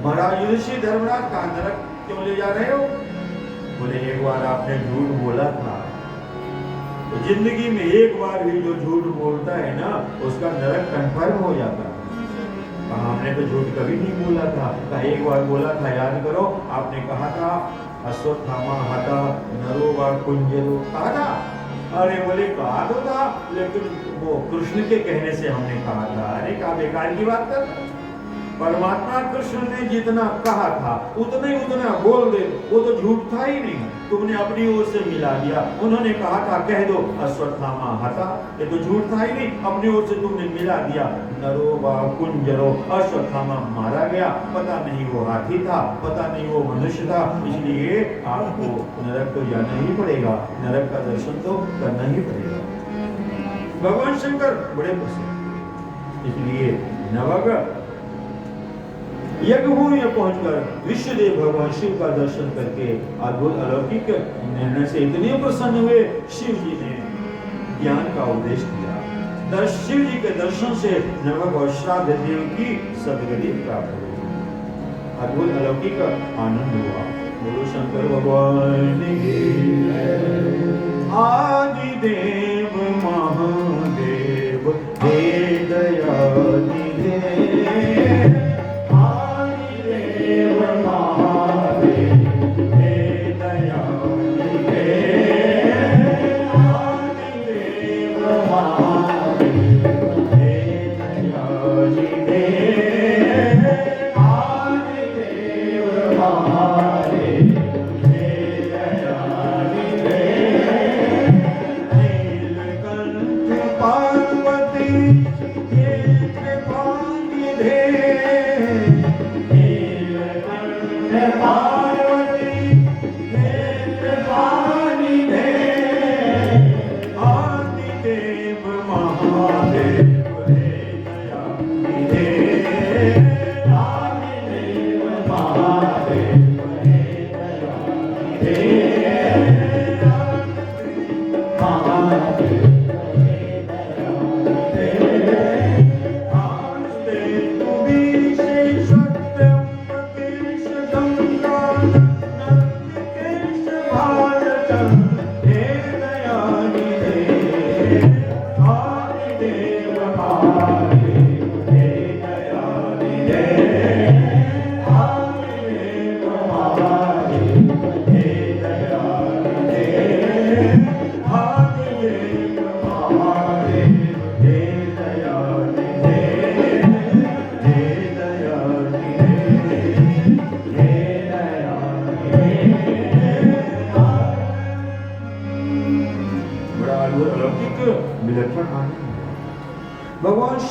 महाराज युधिष्ठिर धर्मराज कहा नरक क्यों ले जा रहे हो? बोले एक बार आपने झूठ बोला था, तो जिंदगी में एक बार भी जो झूठ बोलता है ना उसका नरक कंफर्म हो जाता है। कहा हमने तो झूठ कभी नहीं बोला था। कहा एक बार बोला था, याद करो, आपने कहा था अश्वत्थामा हता नरो वा कुंजरो, कहा था। अरे बोले कहा तो था, लेकिन वो कृष्ण के कहने से हमने कहा था। अरे क्या बेकार की बात कर, परमात्मा कृष्ण ने जितना कहा था उतना बोल दे, वो तो झूठ था ही नहीं, तुमने अपनी ओर से मिला दिया। उन्होंने कहा था कह दो अश्वत्थामा हता, ये तो झूठ था ही नहीं, अपनी ओर से तुमने मिला दिया। नरो वा कुंजरो, अश्वत्थामा मारा गया, पता नहीं वो हाथी था, पता नहीं वो मनुष्य था, इसलिए आपको नरक तो जाना ही पड़ेगा, नरक का दर्शन तो करना ही पड़ेगा। भगवान शंकर बड़े प्रसन्न, इसलिए नवग्रह यज्ञ भूमि में पहुंचकर विश्वदेव भगवान शिव का दर्शन करके अद्भुत अलौकिक निर्णय से इतने प्रसन्न हुए, शिव जी ने ज्ञान का उपदेश दिया। शिव जी के दर्शन से नवग्रह और श्राद्ध देव की सदगति प्राप्त हुई। अद्भुत अलौकिक आनंद हुआ। बोलो शंकर भगवान की। आदि देव महादेव हे दयानि देव,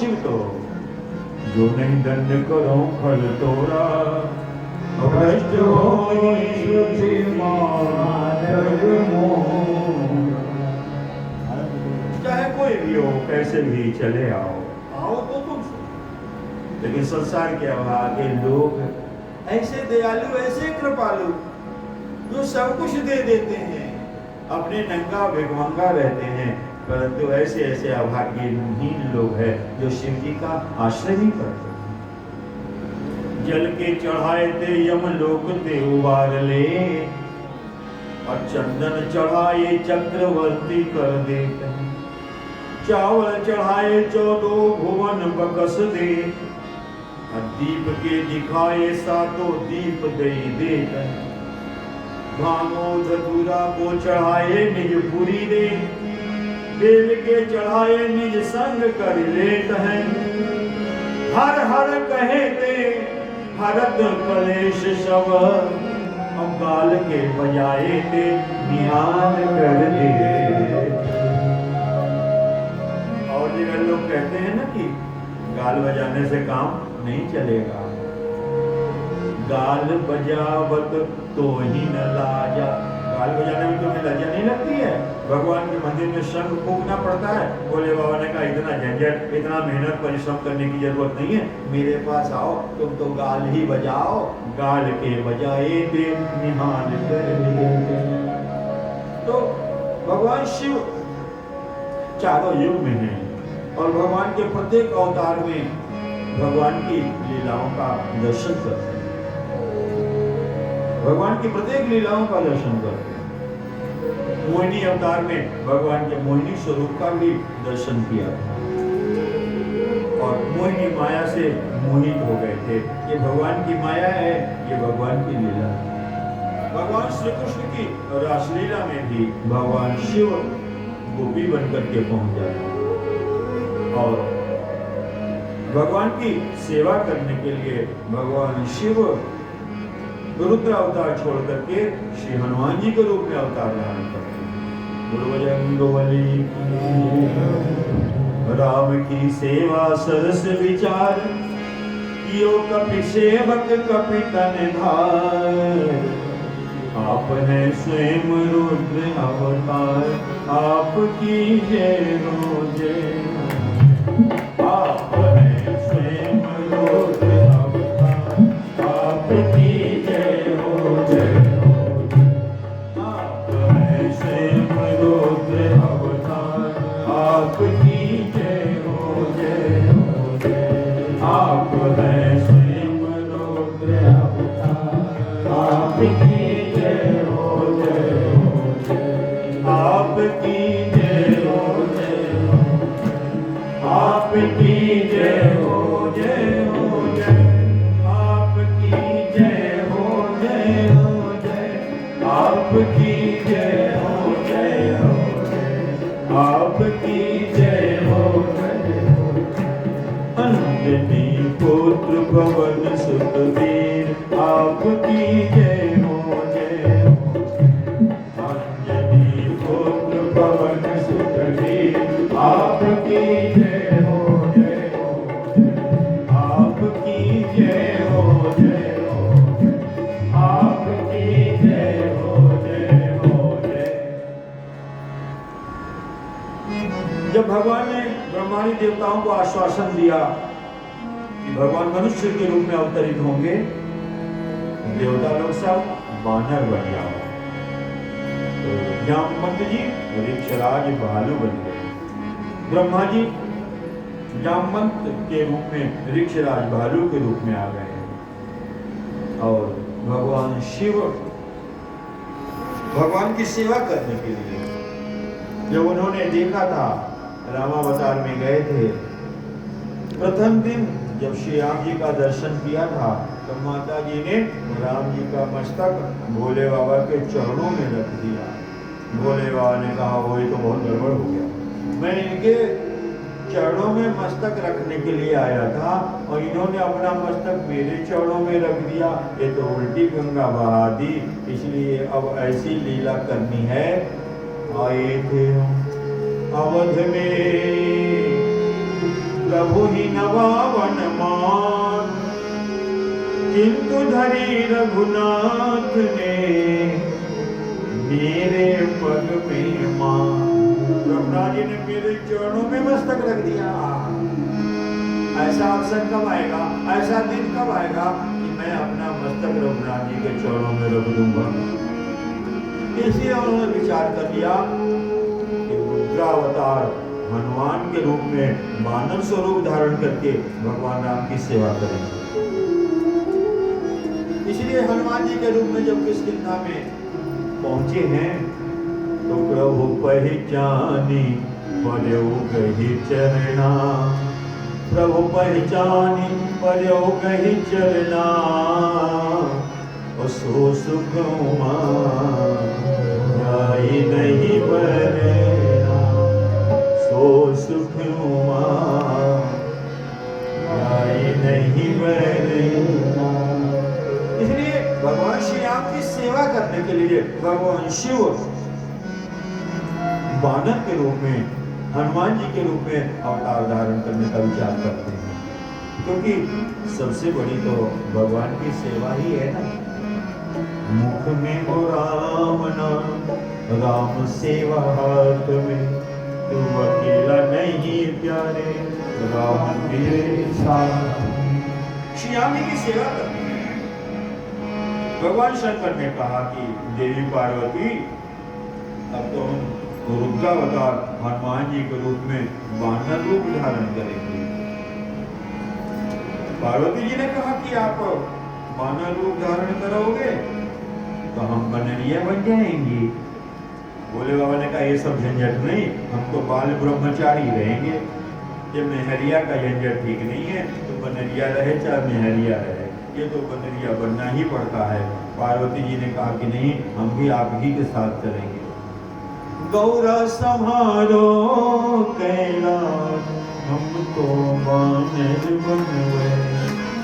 शिव तो जो नहीं दंड करो फल तोरा भ्रष्ट होई श्रुति मानव मोह। चाहे कोई भी हो, कैसे भी चले आओ तो तुम सो। लेकिन संसार के आगे लोग ऐसे दयालु, ऐसे कृपालु, जो सब कुछ दे देते हैं, अपने नंगा भिखमंगा रहते हैं, परंतु ऐसे ऐसे अभाग्यहीन लोग हैं जो शिव जी का आश्रय नहीं करते। जल के चढ़ाए थे यमलोक ते उबार ले, और चंदन चढ़ाए चक्रवर्ती कर देते हैं। चावल चढ़ाए 14 भुवन बकस दे, और दीप के दिखाए 7 दीप दे देते हैं। भांगो धतूरा को चढ़ाए निज पुरी दे, बेल के चढ़ाए निज संग कर लेत हैं। हर हर कहे ते हरत कलेश शव, अब गाल के बजाए ते निहाल कर दे। और जगह लोग कहते हैं ना कि गाल बजाने से काम नहीं चलेगा, गाल बजावत तो ही न लाजा। गाल बजाने में तुम्हें लज्जा नहीं लगती है? भगवान के मंदिर में शंख फूंकना पड़ता है। भोले बाबा ने कहा इतना झंझट, इतना मेहनत परिश्रम करने की जरूरत नहीं है, मेरे पास आओ, तुम तो गाल ही बजाओ। गाल के बजाए ते निहाल कर लिए। तो भगवान शिव चारों युग में हैं, और भगवान के प्रत्येक अवतार में भगवान की लीलाओं का दर्शन करते हैं। भगवान की प्रत्येक लीलाओं का दर्शन करते हैं। मोहिनी अवतार में भगवान के मोहिनी स्वरूप का भी दर्शन किया था, और मोहिनी माया से मोहित हो गए थे। ये भगवान की माया है, ये भगवान की लीला है। भगवान श्री कृष्ण की रासलीला में भी भगवान शिव गोपी बनकर के पहुंच जाते हैं, और भगवान की सेवा करने के लिए भगवान शिव रुद्र अवतार छोड़ करके श्री हनुमान जी के रूप में अवतार धारण करते हैं। गुरु बजरंगबली राम की सेवा सरस विचार, कियो कपि सेवक कपि तन धार। आप हैं स्वयं रुद्र अवतार, आपकी जय हो जय। आप हैं स्वयं रुद्र अवतार, आपकी जय हो जय हो। आप हैं स्वयं रुद्र अवतार, आपकी जय हो जय हो जय। आप हैं स्वयं रुद्र अवतार, आपकी जय हो जय हो जय। आपकी जय हो जय हो, आपकी जय हो जय हो जय। आपकी जय हो जय हो जय। आपकी जय हो जय हो जय। आपकी जय हो जय हो जय। अंजनी पुत्र पवन सुत वीर, आपकी जय हो जय हो जय। अंजनी पुत्र पवन सुत वीर, आपकी जय हो जय हो जय। आपकी जय हो जय हो जय। आपकी जय हो जय हो जय। जब भगवान ने ब्रह्मांडी देवताओं को आश्वासन दिया कि भगवान मनुष्य के रूप में अवतरित होंगे, देवता लोग सब बानर बन जाओ, तो जामवंत जी ऋक्षराज भालू बन गए। ब्रह्मा जी जामवंत के रूप में ऋक्षराज भालू के रूप में आ गए, और भगवान शिव भगवान की सेवा करने के लिए जब उन्होंने देखा था, रामावतार में गए थे, प्रथम दिन जब श्री राम जी का दर्शन किया था, तो माता जी ने राम जी का मस्तक भोले बाबा के चरणों में रख दिया। भोले बाबा ने कहा वो ये तो बहुत गड़बड़ हो गया, मैं इनके चरणों में मस्तक रखने के लिए आया था और इन्होंने अपना मस्तक मेरे चरणों में रख दिया, ये तो उल्टी गंगा बहा दी, इसलिए अब ऐसी लीला करनी है। आए थे हम अवध में प्रभु ही नवावन मान, किंतु धरी रघुनाथ ने मेरे पग में मान। रघुनाथ जी ने मेरे चरणों में मस्तक रख दिया। ऐसा अवसर कब आएगा, ऐसा दिन कब आएगा कि मैं अपना मस्तक रघुनाथ जी के चरणों में रख दूंगा। इसलिए उन्होंने विचार कर लिया कि रुद्रावतार हनुमान के रूप में मानव स्वरूप धारण करके भगवान राम की सेवा करेंगे। इसलिए हनुमान जी के रूप में जब किष्किंधा में पहुंचे हैं तो प्रभु पहचानी पड़ो गही चरना, प्रभु पहचानी पड़ो गही चरना, सो सुख जाई नहीं बरना, सो सुख जाई नहीं बरना। इसलिए भगवान श्री राम की सेवा करने के लिए भगवान शिव वानर के रूप में, हनुमान जी के रूप में अवतार धारण करने का विचार करते हैं, क्योंकि सबसे बड़ी तो भगवान की सेवा ही है ना। मुख में हो राम नाम, राम सेवा हाथ में, तू अकेला नहीं प्यारे, राम मेरे साथ। श्री राम जी की सेवा करते हैं। भगवान शंकर ने कहा कि देवी पार्वती अब तो हम रुद्रावतार हनुमान जी के रूप में वानर रूप धारण करेंगे। पार्वती जी ने कहा कि आप वानर रूप धारण करोगे तो हम बनरिया बन जाएंगे। बोले बाबा ने कहा ये सब झंझट नहीं, हम तो बाल ब्रह्मचारी रहेंगे। ये मेहरिया का झंझट ठीक नहीं है, तो बनरिया रहे चाहे मेहरिया रहे, ये तो बनरिया बनना ही पड़ता है। पार्वती जी ने कहा कि नहीं, हम भी आप ही के साथ चलेंगे। गौरा संहारो कैलाश, हम तो वानर बनवे,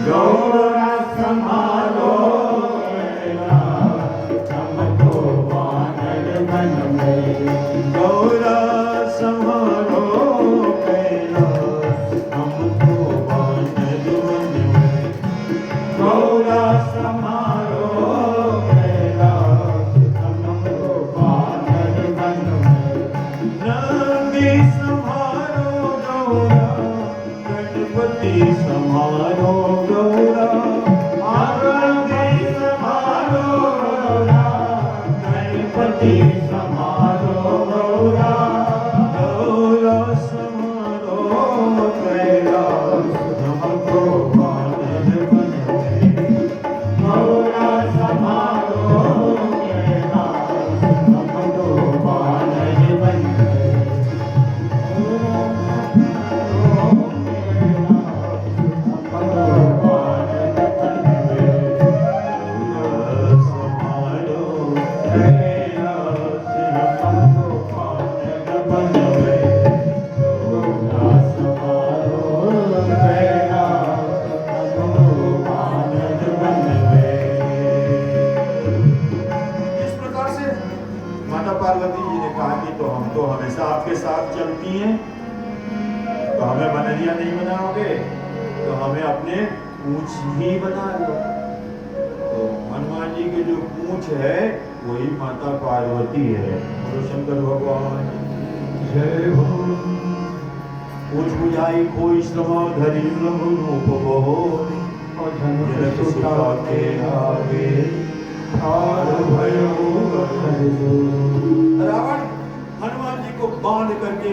गौरा संहारो कैलाश, हम तो वानर बनवे, गौरा संहारो कैलाश, हम तो वानर बनवे, गौरा संहारो कैलाश, हम तो वानर बनवे, नंदी संहारो गौरा, गणपति संहारो गौरा, नंदी संहारो गौरा, गणपति संहारो गौरा, गौरा संहारो कैलाश, हमको वानर बनवे, गौरा संहारो कैलाश, हमको वानर बनवे, पार्वती जी ने कहा कि तो हम तो हमेशा आपके साथ चलती हैं, तो हमें बनरिया नहीं बनाओगे तो हमें अपने पूंछ ही बना लो। तो हनुमान जी की जो पूंछ है वही माता पार्वती है। बोलो शंकर भगवान जय हो। पूंछ बुझाई कोई श्रमा धरी प्रभु रूप बहो, जनक सुता के आगे ठार भयो। रावण हनुमान जी को बांध करके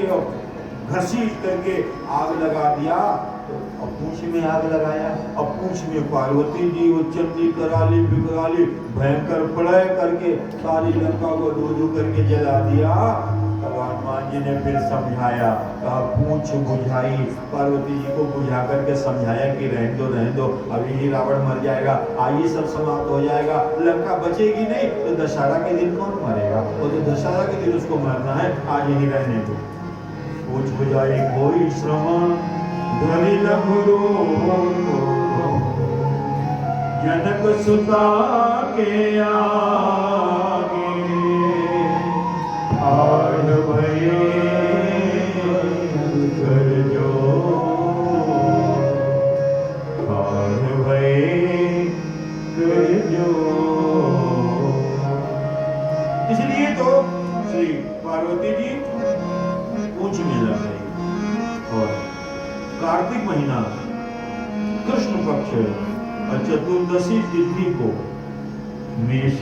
घसीट करके आग लगा दिया, अब पूंछ में आग लगाया। अब पूंछ में पार्वती जी वो चंडी कराली बिकराली भयंकर प्रलय करके सारी लंका को दो करके जला दिया। तब हनुमान जी ने फिर समझाया, कहा पूंछ बुझाई, पार्वती जी को बुझा करके समझाया कि रहने दो अभी ही रावण मर जाएगा, आइए सब समाप्त हो जाएगा, लंका बचेगी नहीं तो दशहरा के दिन कौन मरेगा, वो तो दशहरा के दिन उसको मरना है, आज ही रहने दो। पूंछ बुझाई कोई श्रम धरि लघु, जनक सुता के आगे ठाड़ भये कर जो और चतुर्दशी तिथि को मेष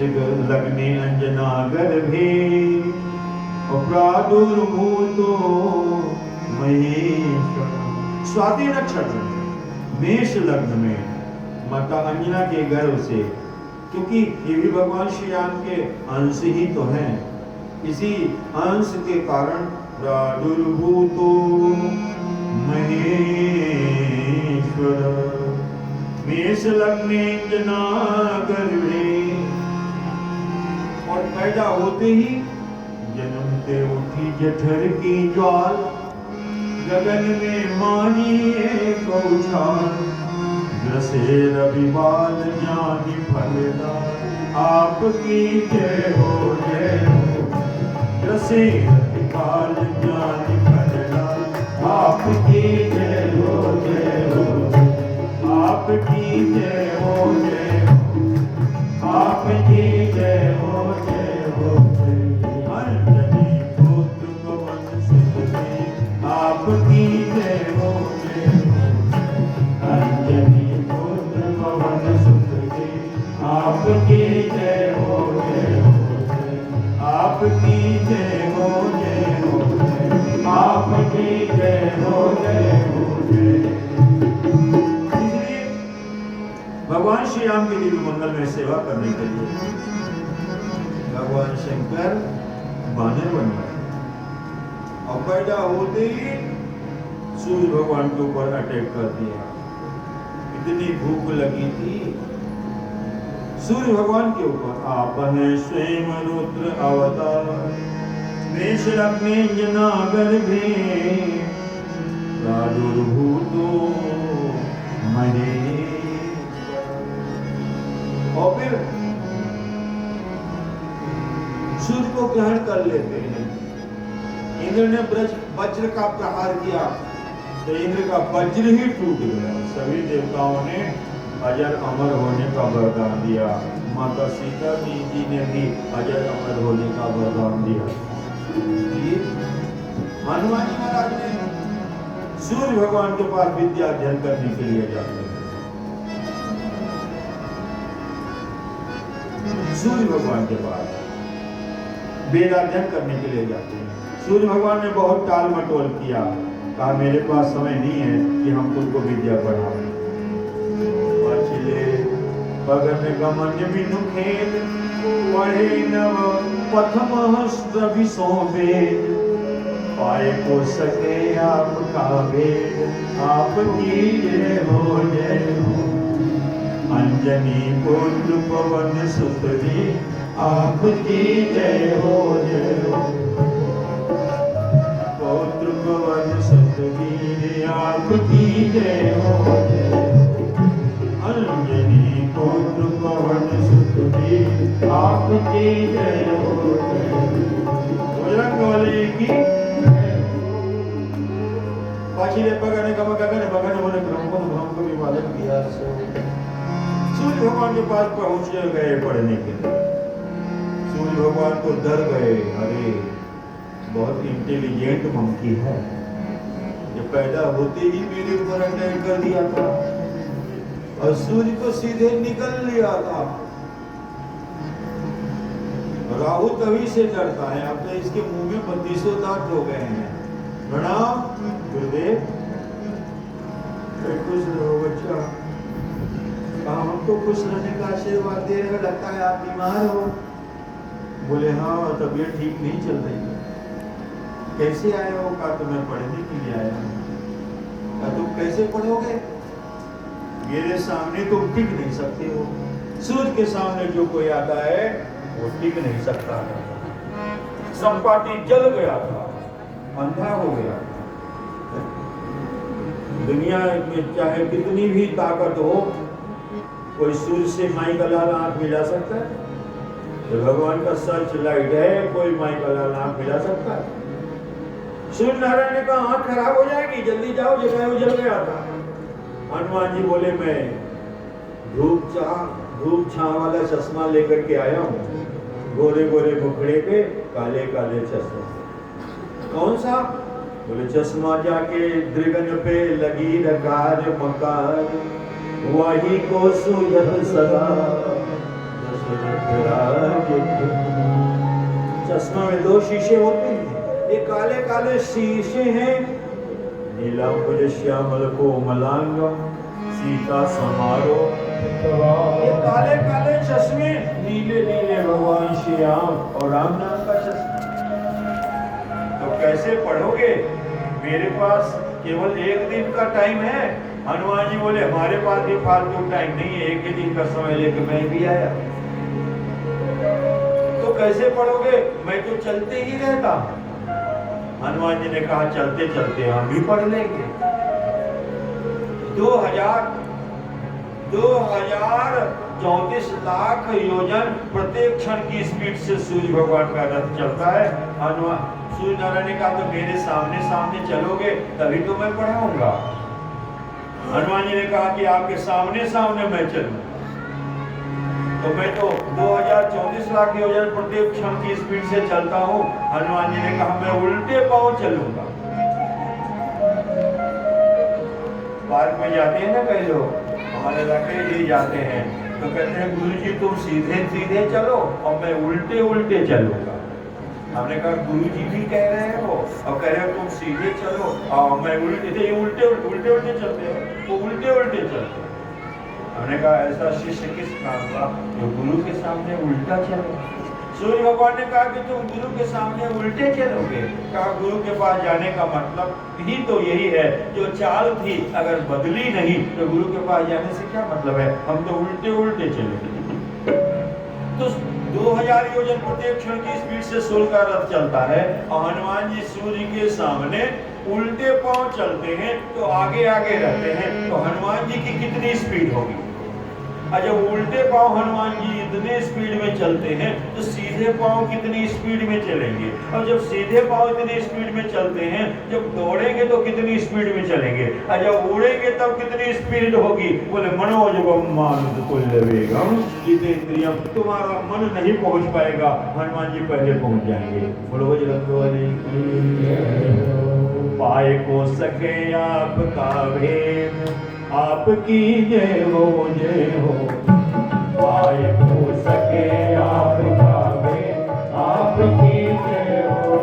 लग्ने अंजना गर्भे प्रादुर्भूतो महेश। स्वाति नक्षत्र में मेष लग्न में माता अंजना के गर्भ से, क्योंकि ये भी भगवान श्री राम के अंश ही तो हैं, इसी अंश के कारण प्रादुर्भूतो महेश्वर। मेष लग्ने अंजना गर्भे, और पैदा होते ही जन्मते उठी जठर की ज्वाल, गगन में मानी एक उछाल, ग्रसे रविवाल ज्ञानी फलदार, आपकी जय हो जय हो। ग्रसे रविवाल ज्ञानी फलदार, आपकी जय हो जय हो। आपकी जय हो जय हो। आपकी जय हो जय हो। अंजनी पुत्र पवन सुत देव, आपकी जय हो जय हो। अंजनी पुत्र पवन सुत देव, आपकी जय हो जय हो। आपकी जय हो जय हो। आपकी जय हो जय हो जय। इसलिए भगवान श्री राम के दिव्य मंगल में सेवा करने के लिए भगवान शंकर बानर बन गए, और पैदा होते ही सूर्य भगवान के ऊपर अटैक कर दिया। इतनी भूख लगी थी सूर्य भगवान के ऊपर। आप हैं स्वयं रुद्र अवतार, मेष लग्ने अंजना गर्भे प्रादुर्भूतो महेश्वर। और फिर सूर्य को ग्रहण कर लेते हैं। इंद्र ने वज्र का प्रहार किया तो इंद्र का वज्र ही टूट गया। सभी देवताओं ने अजर अमर होने का वरदान दिया। माता सीता जी ने भी अजर अमर होने का वरदान दिया। हनुमान जी महाराज ने सूर्य भगवान के पास विद्या अध्ययन करने के लिए जाते हैं। सूर्य भगवान के पास वेद अध्ययन करने के लिए जाते हैं। सूर्य भगवान ने बहुत टाल मटोल किया, कहा मेरे पास समय नहीं है कि हम तुमको विद्या पढ़ाएं। भगन गमन बिनु खेल, पढ़े नव प्रथम सो वेद, पाए को सके आपका वेद, आपकी जय हो जय हो। अंजनी पुत्र पवन सुत देव, आपकी जय हो जय हो। पुत्र पवन सुत देव, आपकी जय हो जय हो। अंजनी पुत्र पवन सुत देव, आपकी जय हो जय हो। बजरंगबली की पाछिले पगने गम गगन बगन मन ब्रह्म को विवादन किया। सूर्य भगवान के पास पहुंच गए पढ़ने के लिए। सूर्य भगवान तो डर गए, अरे बहुत इंटेलिजेंट मंकी है, ये पैदा होते ही मेरे ऊपर अटैक कर दिया था और सूर्य को सीधे निकल लिया था। राहु तभी से डरता है, अब तो इसके मुंह में 32 दांत हो गए हैं। प्रणाम गुरुदेव। खुश रहो बच्चा। हमको खुश रहने का आशीर्वाद दे रहे हो, लगता है आप बीमार हो। बोले हाँ, तबीयत ठीक नहीं चल रही है। कैसे आए हो? कहा तो मैं पढ़ने के लिए आया हूँ। कहा तुम कैसे पढ़ोगे? मेरे सामने तुम टिक नहीं सकते हो। सूर्य के सामने जो कोई आता है वो टिक नहीं सकता। संपाति जल गया था, अंधा हो गया। दुनिया में चाहे कितनी भी ताकत हो, कोई सूर्य से माई का लाल आंख मिला सकता है? तो भगवान का सर्च लाइट है, कोई माई का लाल आंख मिला सकता है? सूर्य नारायण ने कहा आंख खराब हो जाएगी, जल्दी जाओ, जलाओ। जल गया था। हनुमान जी बोले मैं धूप छांव वाला चश्मा लेकर के आया हूँ, गोरे गोरे मुखड़े पे काले काले चश्मा। कौन सा? बोले चश्मा जाके दृगन पे लगी रकार मकार, वही को सूझत सदा दशरथ राज के। चश्मा में दो शीशे होते हैं, ये काले काले शीशे हैं। नीलांबुज श्यामल कोमलांगम सीता समारो। ये काले काले चश्मे, नीले नीले भगवान श्री राम और राम नाम का चश्मा। तो कैसे पढ़ोगे? मेरे पास केवल एक दिन का टाइम है। हनुमान जी बोले हमारे पास भी फालतू टाइम नहीं है, एक ही दिन का समय लेके मैं भी आया। तो कैसे पढ़ोगे? मैं तो चलते ही रहता। हनुमान जी ने कहा चलते चलते हम भी पढ़ लेंगे। 2034 लाख योजन प्रत्येक क्षण की स्पीड से सूर्य भगवान का रथ चलता है। हनुमान सूर्य नारायण ने कहा तो मेरे सामने सामने चलोगे तभी तो मैं पढ़ाऊंगा। हनुमान जी ने कहा कि आपके सामने सामने मैं चलूं। तो मैं तो 2034 लाख योजन प्रत्येक क्षण की स्पीड से चलता हूँ। हनुमान जी ने कहा मैं उल्टे पांव चलूंगा। पार्क में जाते हैं ना कई लोग, हमारे इलाके ही जाते हैं, तो कहते हैं गुरुजी तुम सीधे सीधे चलो और मैं उल्टे उल्टे चलूंगा। हमने कहा गुरुजी भी कह रहे हैं वो और कह रहे हो तुम सीधे चलो और मैं उल्टे उल्टे उल्टे उल्टे चलते हैं, वो उल्टे उल्टे चलते हैं। हमने कहा ऐसा शिष्य किस काम का जो गुरु के सामने उल्टा चले? सूर्य भगवान ने कहा कि तुम गुरु के सामने उल्टे चलोगे। कहा गुरु के पास जाने का मतलब ही तो यही है, जो चाल थी अगर बदली नहीं तो गुरु के पास जाने से क्या मतलब है? हम तो उल्टे उल्टे चलेंगे। तो 2000 योजन प्रत्येक क्षण की स्पीड से सूर्य का रथ चलता है और हनुमान जी सूर्य के सामने उल्टे पांव चलते हैं तो आगे आगे रहते हैं। तो हनुमान जी की कितनी स्पीड होगी? और जब उल्टे पांव हनुमान जी इतने स्पीड में चलते हैं तो सीधे पांव कितनी स्पीड में चलेंगे? और जब सीधे पांव इतनी स्पीड में चलते हैं, जब दौड़ेंगे तो कितनी स्पीड में चलेंगे? और जब उड़ेंगे तब कितनी स्पीड होगी? बोले मनोजवम मानुषतुल्य वेगम जितेंद्रियम। तुम्हारा मन नहीं पहुंच पाएगा, हनुमान जी पहले पहुंच जाएंगे। बोलो बजरंगबली पाए को सके आपका भेद, आपकी जय हो पाए हो सके आपका भेद, आपकी जय हो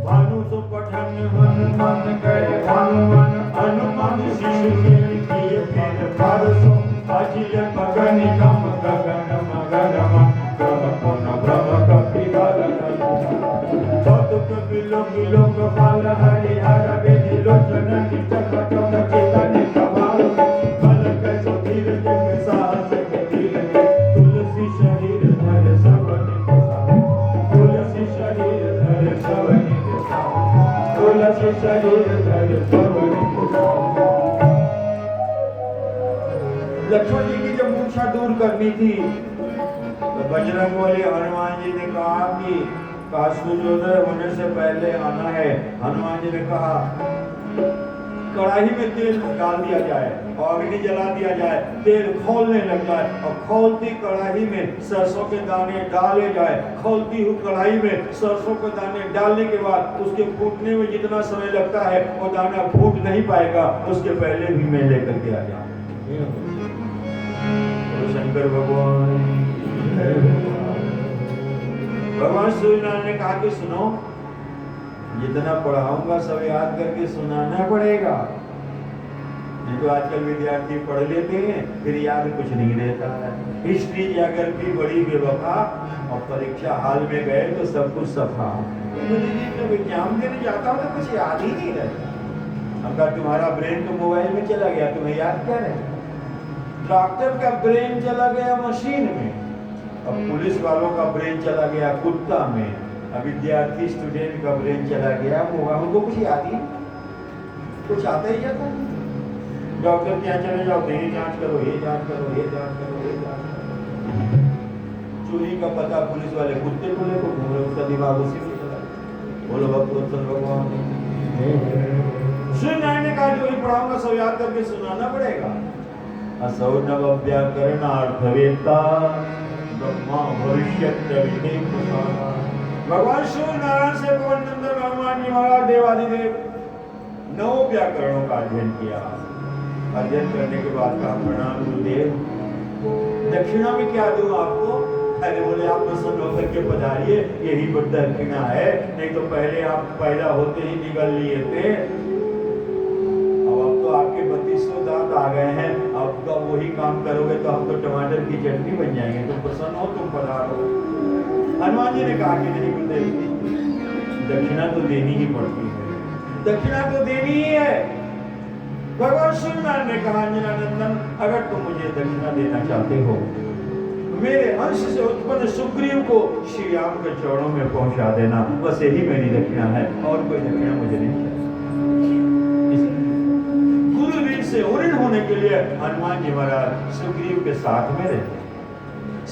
भानु सुपठन मन मन करे हनुमान हनुमान शिशु किए फिर परसो अजिल गगन गम गगन मगन गम पुन भ्रम कपिबल सतुक बिलो बिलो गोपाल हरि हर विधि लोचन निचक चक चेतन कमाल बल कैसो धीर जग साहस के दिल तुलसी शरीर धर सबन तुलसी शरीर धर सबन तुलसी शरीर धर सबन। लक्ष्मण जी की जब मूर्छा दूर करनी थी तो बजरंगबली हनुमान जी ने कहा कि सूर्योदय होने से पहले आना है। हनुमान जी ने कहा कढ़ाई में तेल डाल दिया जाए और अग्नि जला दिया जाए, तेल खौलने लग जाए और खौलती कढ़ाई में सरसों के दाने डाले जाए। खौलती हुई कढ़ाई में सरसों के दाने डालने के बाद उसके फूटने में जितना समय लगता है वो दाना फूट नहीं पाएगा, उसके पहले भी मैं लेकर के आ जाऊं। तो शंकर भगवान सूर्यनारायण ने कहा कि सुनो, जितना पढ़ाऊंगा सब याद करके सुनाना पड़ेगा। नहीं तो आजकल विद्यार्थी पढ़ लेते हैं फिर याद कुछ नहीं रहता है। हिस्ट्री अगर भी बड़ी बेवफा और परीक्षा हाल में गए तो सब कुछ सफा। जब एग्जाम देने जाता हूँ तो कुछ याद ही नहीं रहता। हम कहा तुम्हारा ब्रेन तो मोबाइल में चला गया, तुम्हें याद क्या रहे? डॉक्टर का ब्रेन चला गया मशीन में, अब पुलिस वालों का ब्रेन चला गया कुत्ता में, अब विद्यार्थी स्टूडेंट का ब्रेन चला गया मोबाइल। हमको कुछ याद ही कुछ आता ही जाता। डॉक्टर क्या चले जाओ, ये जांच करो, ये जांच करो, ये जांच करो, ये जांच करो। चोरी का पता पुलिस वाले कुत्ते को लेकर घूम रहे, उसका दिमाग उसी में चला। बोलो भगवान श्री नारायण ने कहा जो पढ़ाऊंगा सब याद करके सुनाना पड़ेगा। असौ नव व्याकरणार्थवेत्ता ब्रह्मा भविष्यत्य भगवान श्री नारायण से पवन नंदन भगवान जी महाराज देवाधिदेव 9 व्याकरणों का अध्ययन किया। अध्ययन करने के बाद कहा प्रणाम गुरुदेव, दक्षिणा में क्या दूं आपको? अरे बोले आप प्रसन्न होकर के पधारिए, यही दक्षिणा है, नहीं तो पहले आप पैदा होते ही निकल लिए थे। अब तो आपके 3200 दांत आ गए हैं, अब तो वही काम करोगे तो हम तो टमाटर की चटनी बन जाएंगे। तुम प्रसन्न हो, तुम पधारो। हनुमान जी ने कहा कि नहीं गुरुदेव, दक्षिणा तो देनी ही पड़ती है, दक्षिणा तो देनी ही है। भगवान श्रीनारायण ने कहा अंजनानंदन, अगर तुम मुझे दक्षिणा देना चाहते हो, मेरे अंश से उत्पन्न सुग्रीव को श्री राम के चरणों में पहुंचा देना, बस यही मेरी दक्षिणा है, और कोई दक्षिणा मुझे नहीं चाहिए। गुरुवीर से उन्नत होने के लिए हनुमान जी महाराज सुग्रीव के साथ में रहते,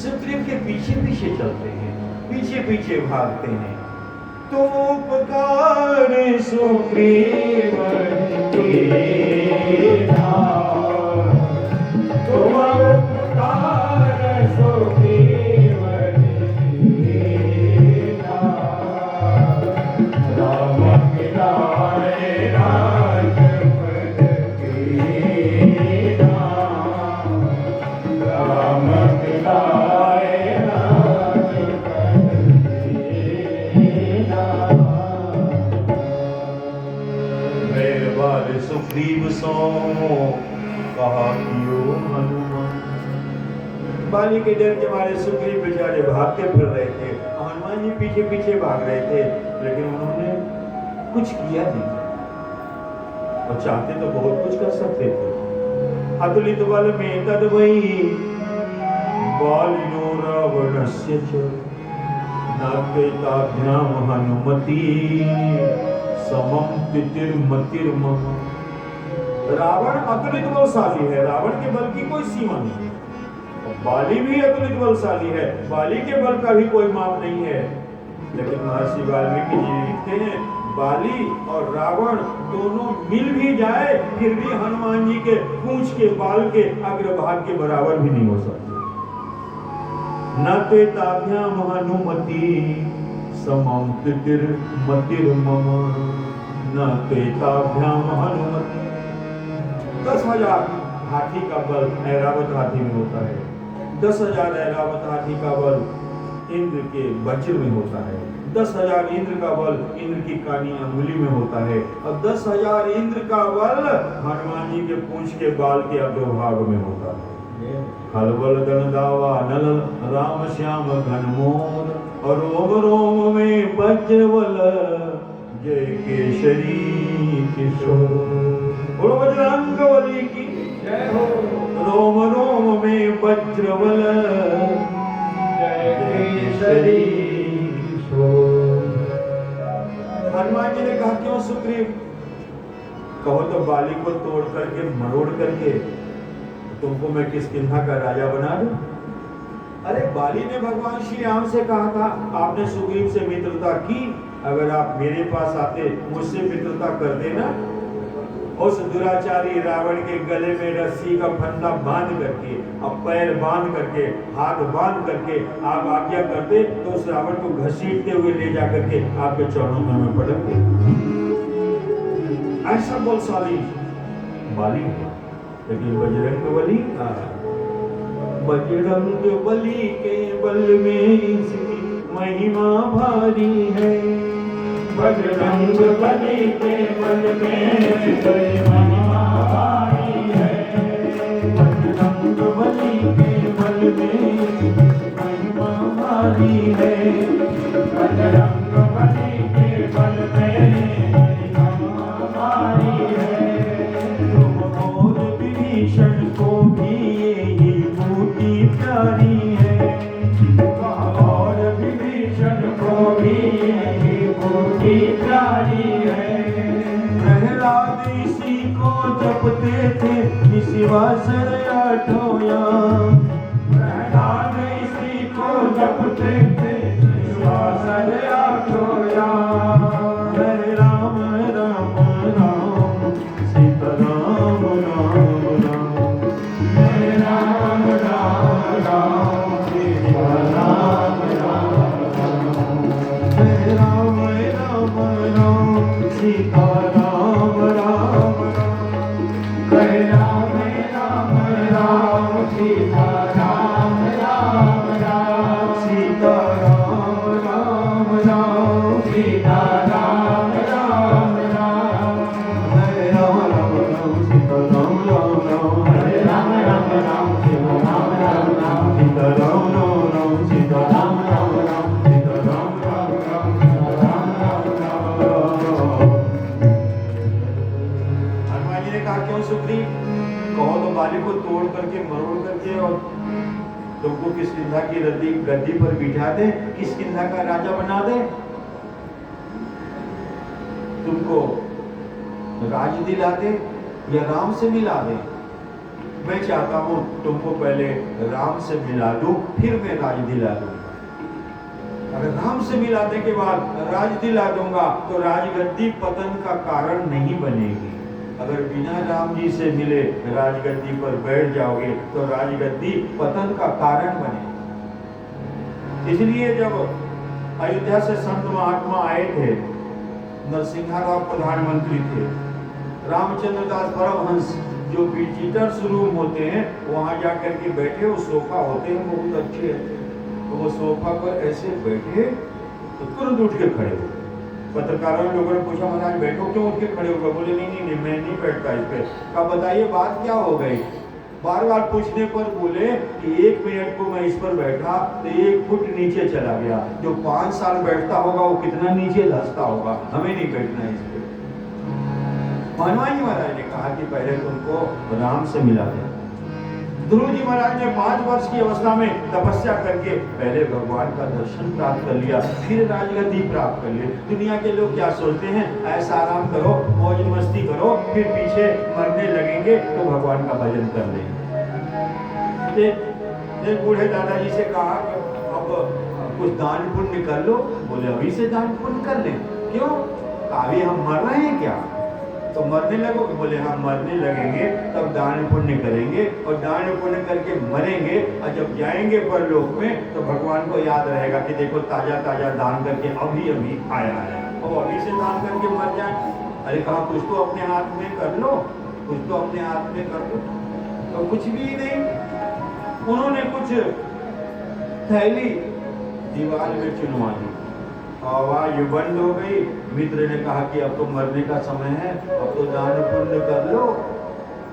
सुग्रीव के पीछे पीछे चलते हैं, पीछे पीछे भागते हैं। तुम उपकार सुग्रीव कीना, तुम उपकार सुग्रीव कीना, राम मिलाए राजपद कीना, राम मिलाए सुग्रीव सो कहा कियो हनुमान। बाली के डर के मारे सुग्रीव बेचारे भागते फिर रहे थे, हनुमान जी पीछे पीछे भाग रहे थे, लेकिन उन्होंने कुछ किया नहीं। और चाहते तो बहुत कुछ कर सकते थे। अतुलित बल में तद्वै बालिनो रावणस्य च नागैताभ्याम हनुमति समम तितिर्मतिर्मम। रावण अतुलित बलशाली है, रावण के बल की कोई सीमा नहीं है। बाली भी अतुलित बलशाली है, बाली के बल का भी कोई माप नहीं है। लेकिन महर्षि वाल्मीकि जी लिखते हैं, बाली और रावण दोनों मिल भी जाए फिर भी हनुमान जी के पूंछ के बाल के अग्रभाग के बराबर भी नहीं हो सकते। न त्वेताभ्याम हनुमति समम तितिर्मतिर्मम, न त्वेताभ्याम हनुमति। 10,000 हाथी का बल ऐरावत हाथी में होता है, 10,000 ऐरावत हाथी का बल इंद्र के वज्र में होता है, 10,000 इंद्र का बल इंद्र की कानी अंगुली में होता है, और 10,000 इंद्र का बल हनुमान जी के पूंछ के बाल के अग्रभाग में होता है। खलबल दन दावा नल राम श्याम घन मोर, और रोम रोम में वज्रवल जय केशरी किशोर। बोलो बजरंगबली की जय हो। रोम रोम में वज्रवल जय केशरी किशोर। हनुमान जी ने कहा, क्यों सुग्रीव? कहो तो बाली को तोड़ करके मरोड़ करके तुमको मैं किष्किंधा का राजा बना दूं। अरे बाली ने भगवान श्री राम से कहा था, आपने सुग्रीव से मित्रता की, अगर आप मेरे पास आते मुझसे मित्रता कर देना। उस दुराचारी रावण के गले में रस्सी का फंदा बांध करके, अब पैर बांध करके, हाथ बांध करके आप आज्ञा करते तो उस रावण को घसीटते हुए ले जा करके आपके चरणों में मैं पटक दे। ऐसा बलशाली बाली है। लेकिन बजरंगबली, बजरंगबली के बल में इसकी महिमा भारी है। बजरंगबली के बल में इसकी महिमा भारी है। बजरंगबली के बल में इसकी महिमा भारी है। बजरंगबली के बल में महिमा भारी है। विभीषण को भी यही बूटी प्यारी है। और विभीषण को भी यही बूटी प्यारी है। प्रहलाद इसी को जपते थे इसी वासर आठोया। प्रहलाद इसी को जपते थे इसी वासर आठोया। हरे राम राम राम सीता राम राम राम। हरे राम राम राम सीता राम राम राम। हरे राम राम राम सीता राम राम राम। हरे राम राम सीता राम राम राम सीता राम राम राम सीता राम राम राम हरे राम राम राम सीता राम राम राम हरे राम राम राम सीता राम राम राम सीता राम राम राम सीता राम राम राम सीता राम राम राम सीता राम राम राम हनुमान जी ने कहा क्यों सुग्रीव, कहो तो बाली को तोड़ करके मरोड़ करके और तुमको किष्किंधा की गद्दी पर बिठा दे, किष्किंधा का राजा बना दे, तुमको राज दिला दे या राम से मिला दे। मैं चाहता हूं तुमको पहले राम से मिला दूं, फिर मैं राज दिला दूं। अगर राम से मिलाने के बाद राज दिला दूंगा तो राजगद्दी पतन का कारण नहीं बनेगी। अगर बिना राम जी से मिले राजगद्दी पर बैठ जाओगे तो राजगद्दी पतन का कारण बनेगी। इसलिए जब अयोध्या से संत महात्मा आए थे, नरसिंहा राव प्रधानमंत्री थे, रामचंद्र दास परमहंस जो विजिटर्स रूम होते हैं वहां जाकर के बैठे, वो सोफा होते हैं बहुत अच्छे, तो वो सोफा पर ऐसे बैठे तो तुरंत उठ के खड़े हो। पत्रकारों ने लोगों ने पूछा महाराज बैठो क्यों उठ के खड़े हो गए? बोले नहीं मैं नहीं बैठता इस पे। कहा बताइए बात क्या हो गई? बार बार पूछने पर बोले कि 1 मिनट को मैं इस पर बैठा तो 1 फुट नीचे चला गया, जो 5 साल बैठता होगा वो कितना नीचे धंसता होगा, हमें नहीं बैठना इस पे। हनुमान जी महाराज ने कहा कि पहले तुमको राम से मिला दे। ध्रुव जी महाराज ने 5 वर्ष की अवस्था में तपस्या करके पहले भगवान का दर्शन प्राप्त कर लिया, फिर राजगद्दी प्राप्त कर ली। दुनिया के लोग क्या सोचते हैं, ऐसा आराम करो, मौज मस्ती करो, फिर पीछे मरने लगेंगे तो भगवान का भजन कर लेंगे। एक बूढ़े दादाजी से कहा कि अब कुछ दान पुण्य कर लो। बोले अभी से दान पुण्य कर लें? क्यों? अभी हम मर रहे हैं क्या? तो मरने लगोगे? बोले हाँ मरने लगेंगे तब दान पुण्य करेंगे, और दान पुण्य करके मरेंगे, और जब जाएंगे परलोक में तो भगवान को याद रहेगा कि देखो ताजा ताजा दान करके अभी अभी आया है, और अभी से दान करके मर जाए। अरे कहा कुछ तो अपने हाथ में कर लो, कुछ तो अपने हाथ में कर लो। तो कुछ भी नहीं, उन्होंने कुछ थैली दीवार में चुनवा दी, आवाज बंद हो गई। मित्र ने कहा कि अब तो मरने का समय है, अब तो दान पुण्य कर लो।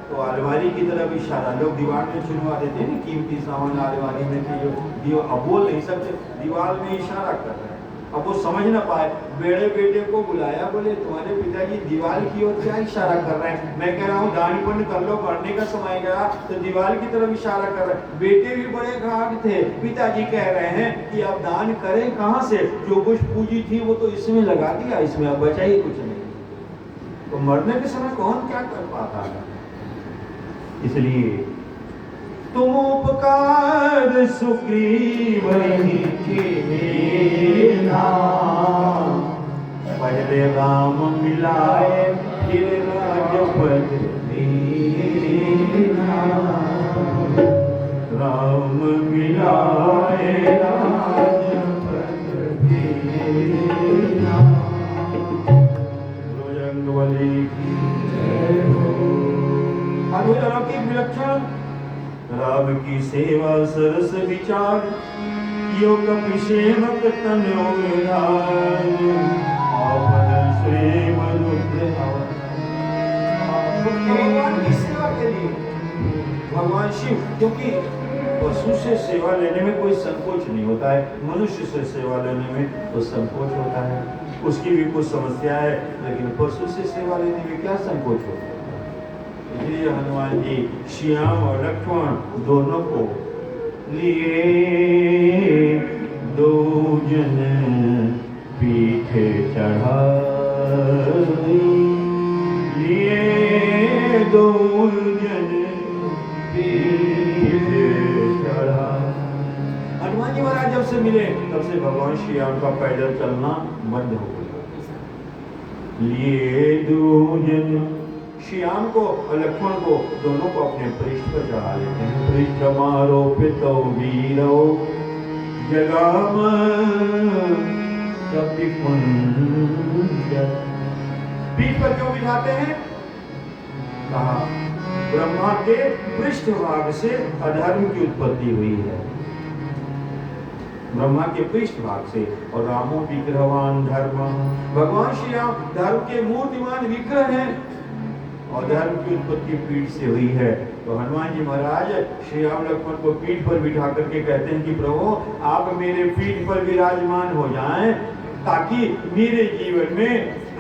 तो अलमारी की तरफ इशारा, लोग दीवार में चुनवा देते हैं ना कीमती सामान अलमारी में, कि अब बोल नहीं सकते, दीवार में इशारा कर रहे हैं। अब वो समझ ना पाए, बेड़े बेटे को बुलाया, बोले तुम्हारे पिताजी दीवार की ओर क्या इशारा कर रहे हैं? मैं कह रहा हूँ दान पुण्य कर लो, मरने का समय गया तो दीवार की तरफ इशारा कर रहे हैं। बेटे भी बड़े घाट थे, पिताजी कह रहे हैं कि अब दान करें कहाँ से, जो कुछ पूंजी थी वो तो इसमें लगा दिया, इसमें अब बचा ही कुछ नहीं। तो मरने के समय कौन क्या कर पाता है? इसलिए तुम उपकार सुग्रीव कीन्हा, पहले राम मिलाए फिर राजपद दीन्हा। राम मिलाए राजपद दीन्हा। बजरंगबली की जय हो। अलौकिक विलक्षण राम की सेवा सरस विचार, योग सेवक तन आपन स्वयं रुद्र। भगवान की सेवा के लिए भगवान शिव, क्योंकि पशु से सेवा लेने में कोई संकोच नहीं होता है, मनुष्य से सेवा लेने में तो संकोच होता है, उसकी भी कुछ समस्या है, लेकिन पशु से सेवा लेने में क्या संकोच होता है? इसलिए हनुमान जी श्याम और लक्ष्मण दोनों को लिए, दो जन पीछे चढ़ा लिए, दो जन पीछे चढ़ा। हनुमान जी महाराज जब से मिले तब से भगवान श्री राम का पैदल चलना बंद हो गया। लिए दो जन, श्याम को और लक्ष्मण को दोनों को अपने पृष्ठ पर चढ़ा लेते हैं। पृष्ठ मारोपित वीरो जगाम कपिकुंज। पीठ पर क्यों बिठाते हैं? कहा ब्रह्मा के पृष्ठभाग से अधर्म की उत्पत्ति हुई है, ब्रह्मा के पृष्ठभाग से। और रामो विग्रहवान धर्म, भगवान श्री राम धर्म के मूर्तिमान विग्रह हैं और धर्म की उत्पत्ति पीठ से हुई है। तो हनुमान जी महाराज श्री राम लक्ष्मण को पीठ पर बिठा करके कहते हैं कि प्रभु आप मेरे पीठ पर विराजमान हो जाएं, ताकि मेरे जीवन में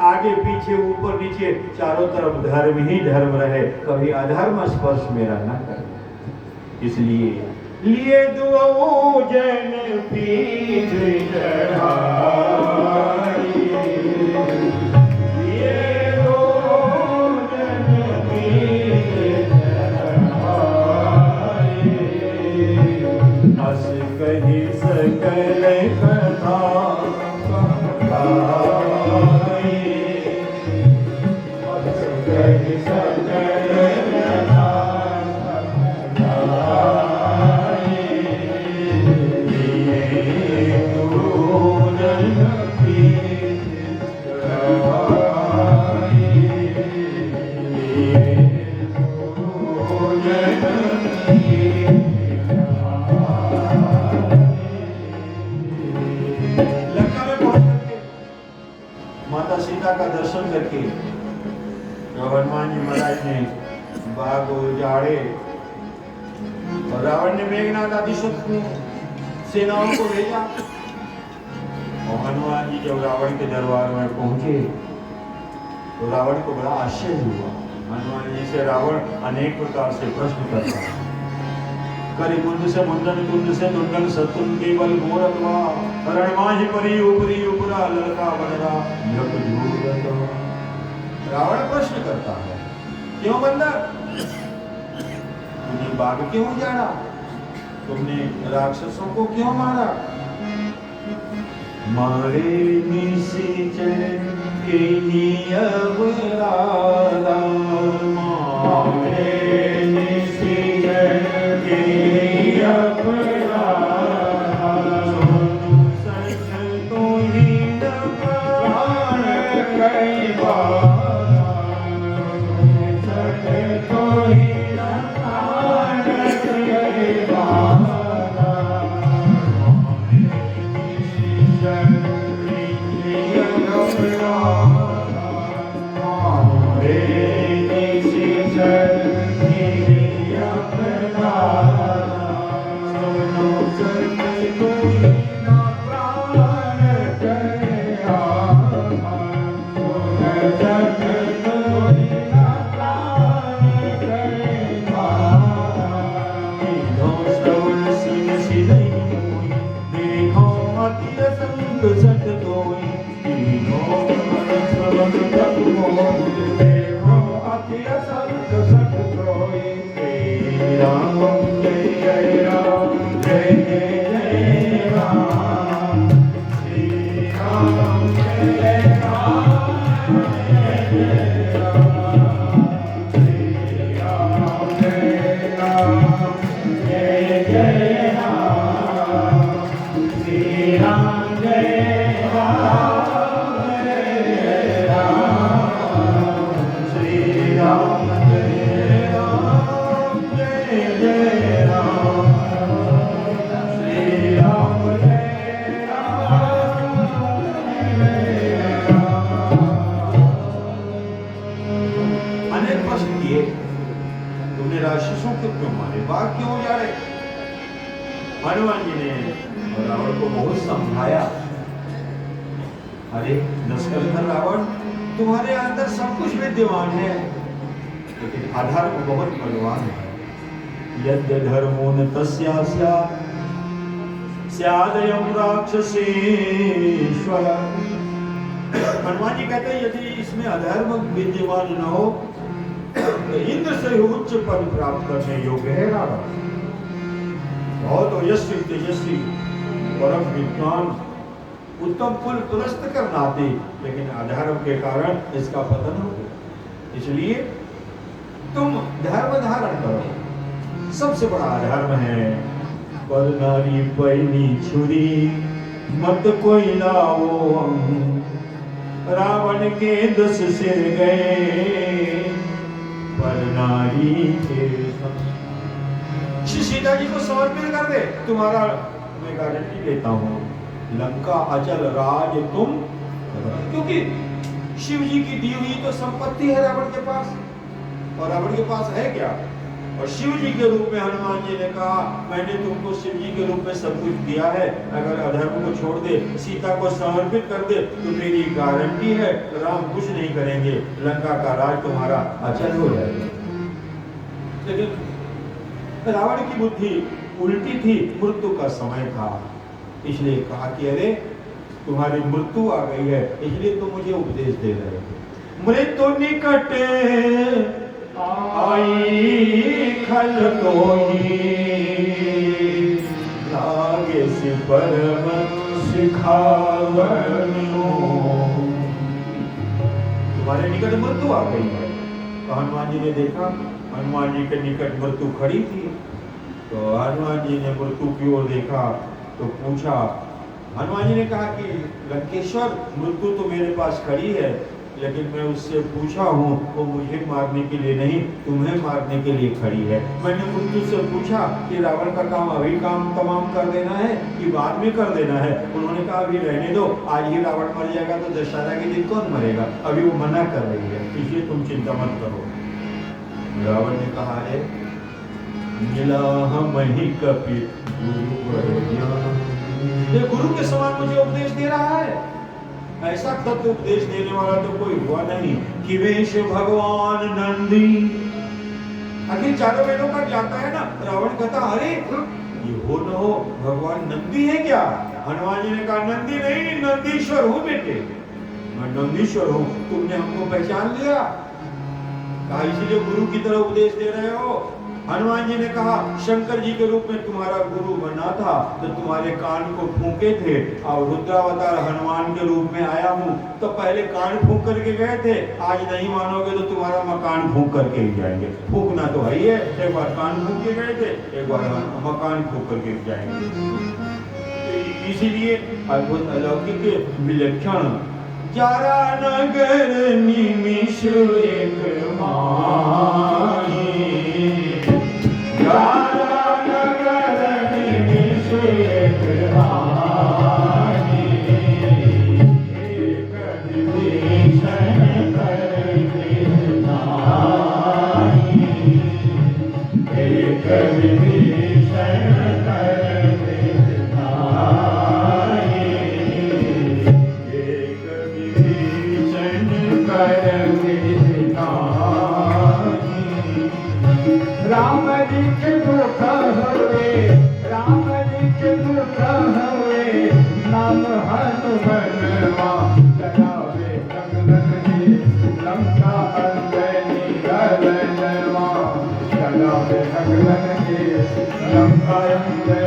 आगे पीछे ऊपर नीचे चारों तरफ धर्म ही धर्म रहे, कभी अधर्म स्पर्श मेरा न करे। इसलिए लिए दुओ जन पीठ चढ़ाई, लिए दुओ जन पीठ चढ़ाई, हंस कहि सकल कथा गाई, हंस कहि सकल कथा गाई, लिए दुओ जन पीठ चढ़ाई, लिए दुओ जन पीठ माता सीता का दर्शन करके हनुमान जी महाराज ने बाग उजाड़े और रावण ने मेघनाथ आदि शत्रु सेनाओं को भेजा। और हनुमान जी जब रावण के दरबार में पहुंचे तो रावण को बड़ा आश्चर्य हुआ। हनुमान जी से रावण अनेक प्रकार से प्रश्न करता है, करि मुंड से मुंडन तुंड से तुंडन सतुन केवल गोरखवा, रणमाहि परि उपरि उपरा ललका बनरा झक झूरत। रावण प्रश्न करता है, क्यों बंदर, तुमने बाग क्यों उजाड़ा, तुमने राक्षसों को क्यों मारा। मारे निश्चय इन्हीं अवराधा, मारे निश्चय इन्हीं अवराधा, सोनू सच तो ही न प्राण कई बारा, सच तो ही न प्राण कई बारा। हनुमान जी ने रावण को बहुत समझाया, अरे दशकंधर रावण, तुम्हारे अंदर सब कुछ विद्यमान है, लेकिन अधर्म बहुत बलवान है। यद्य धर्मो न तस्यास्या स्यादयं राक्षसेश्वर। हनुमान जी कहते हैं यदि इसमें अधर्म विद्यमान न हो तो इंद्र से उच्च पद प्राप्त करने योग्य है रावण। बहुत यशस्वी तेजस्वी परम विद्वान उत्तम कुल तुरस्त करनाते, लेकिन अधर्म के कारण इसका पतन हो गया। इसलिए तुम धर्म धारण करो। सबसे बड़ा अधर्म है पर नारी पैनी छुरी मत कोई लाओ, रावण के 10 सिर गए पर नारी के संग। श्री सीता जी को समर्पित कर दे, तुम्हारा मैं गारंटी देता हूँ लंका अचल राज तुम, क्योंकि शिव जी की दी हुई तो संपत्ति है रावण के पास, और रावण के पास है क्या? और शिव जी के रूप में हनुमान जी ने कहा मैंने तुमको शिव जी के रूप में सब कुछ दिया है, अगर अधर्म को छोड़ दे, सीता को समर्पित कर दे तो मेरी गारंटी है राम कुछ नहीं करेंगे, लंका का राज तुम्हारा अचल हो जाएगा। लेकिन रावण की बुद्धि उल्टी थी, मृत्यु का समय था, इसलिए कहा कि अरे तुम्हारी मृत्यु आ गई है, इसलिए तुम मुझे उपदेश दे रहे हो। मृत्यु निकटे आई खल कोई, लागे से परम सिखावनो। तुम्हारे निकट मृत्यु आ गई है। तो हनुमान जी ने देखा, हनुमान जी के निकट मृत्यु खड़ी थी, तो हनुमान जी ने मृत्यु की ओर देखा तो पूछा, हनुमान जी ने कहा कि लंकेश्वर मृत्यु तो मेरे पास खड़ी है, लेकिन मैं उससे पूछा हूँ वो मुझे मारने के लिए नहीं तुम्हें मारने के लिए खड़ी है। मैंने मृत्यु से पूछा कि रावण का काम अभी काम तमाम कर देना है कि बाद में कर देना है। उन्होंने कहा अभी रहने दो, आज ही रावण मर जाएगा तो दशहरा के दिन कौन मरेगा, अभी वो मना कर रही है, इसलिए तुम चिंता मत करो। रावण ने कहा है मिला हम ही कपि गुरु के समान मुझे उपदेश दे रहा है, ऐसा तत्व उपदेश देने वाला तो कोई हुआ नहीं। कि वेश भगवान नंदी, आखिर चारों वेदों का जाता है ना। रावण कहता अरे ये हो न हो भगवान नंदी है क्या? हनुमान जी ने कहा नंदी नहीं, नंदीश्वर हूँ बेटे, मैं नंदीश्वर हूँ, तुमने हमको पहचान लिया। कहा इसीलिए गुरु की तरह उपदेश दे रहे हो। हनुमान जी ने कहा शंकर जी के रूप में तुम्हारा गुरु बना था तो तुम्हारे कान को फूंके थे, और रुद्रावतार हनुमान के रूप में आया हूँ तो पहले कान फूंक करके गए थे, आज नहीं मानोगे तो तुम्हारा मकान फूंक करके ही जाएंगे। फूंकना तो है ही है, एक बार कान फूंक के गए थे, एक बार मकान फूंक करके जाएंगे। तो इसीलिए अद्भुत अलौकिक विलक्षण जारा नगर निमिष एक माही, जारा नगर निमिष एक माही, एक विभीषण कर नाहि, एक विभीषण कर नाहि, एक विभीषण कर राम जी के दुख हुए, राम जी के दुख हुए, नाम हनुमनवा चलावे जंगलन में, लंका अंजनी गलनवा चलावे जंगलन में, लंका अंजनी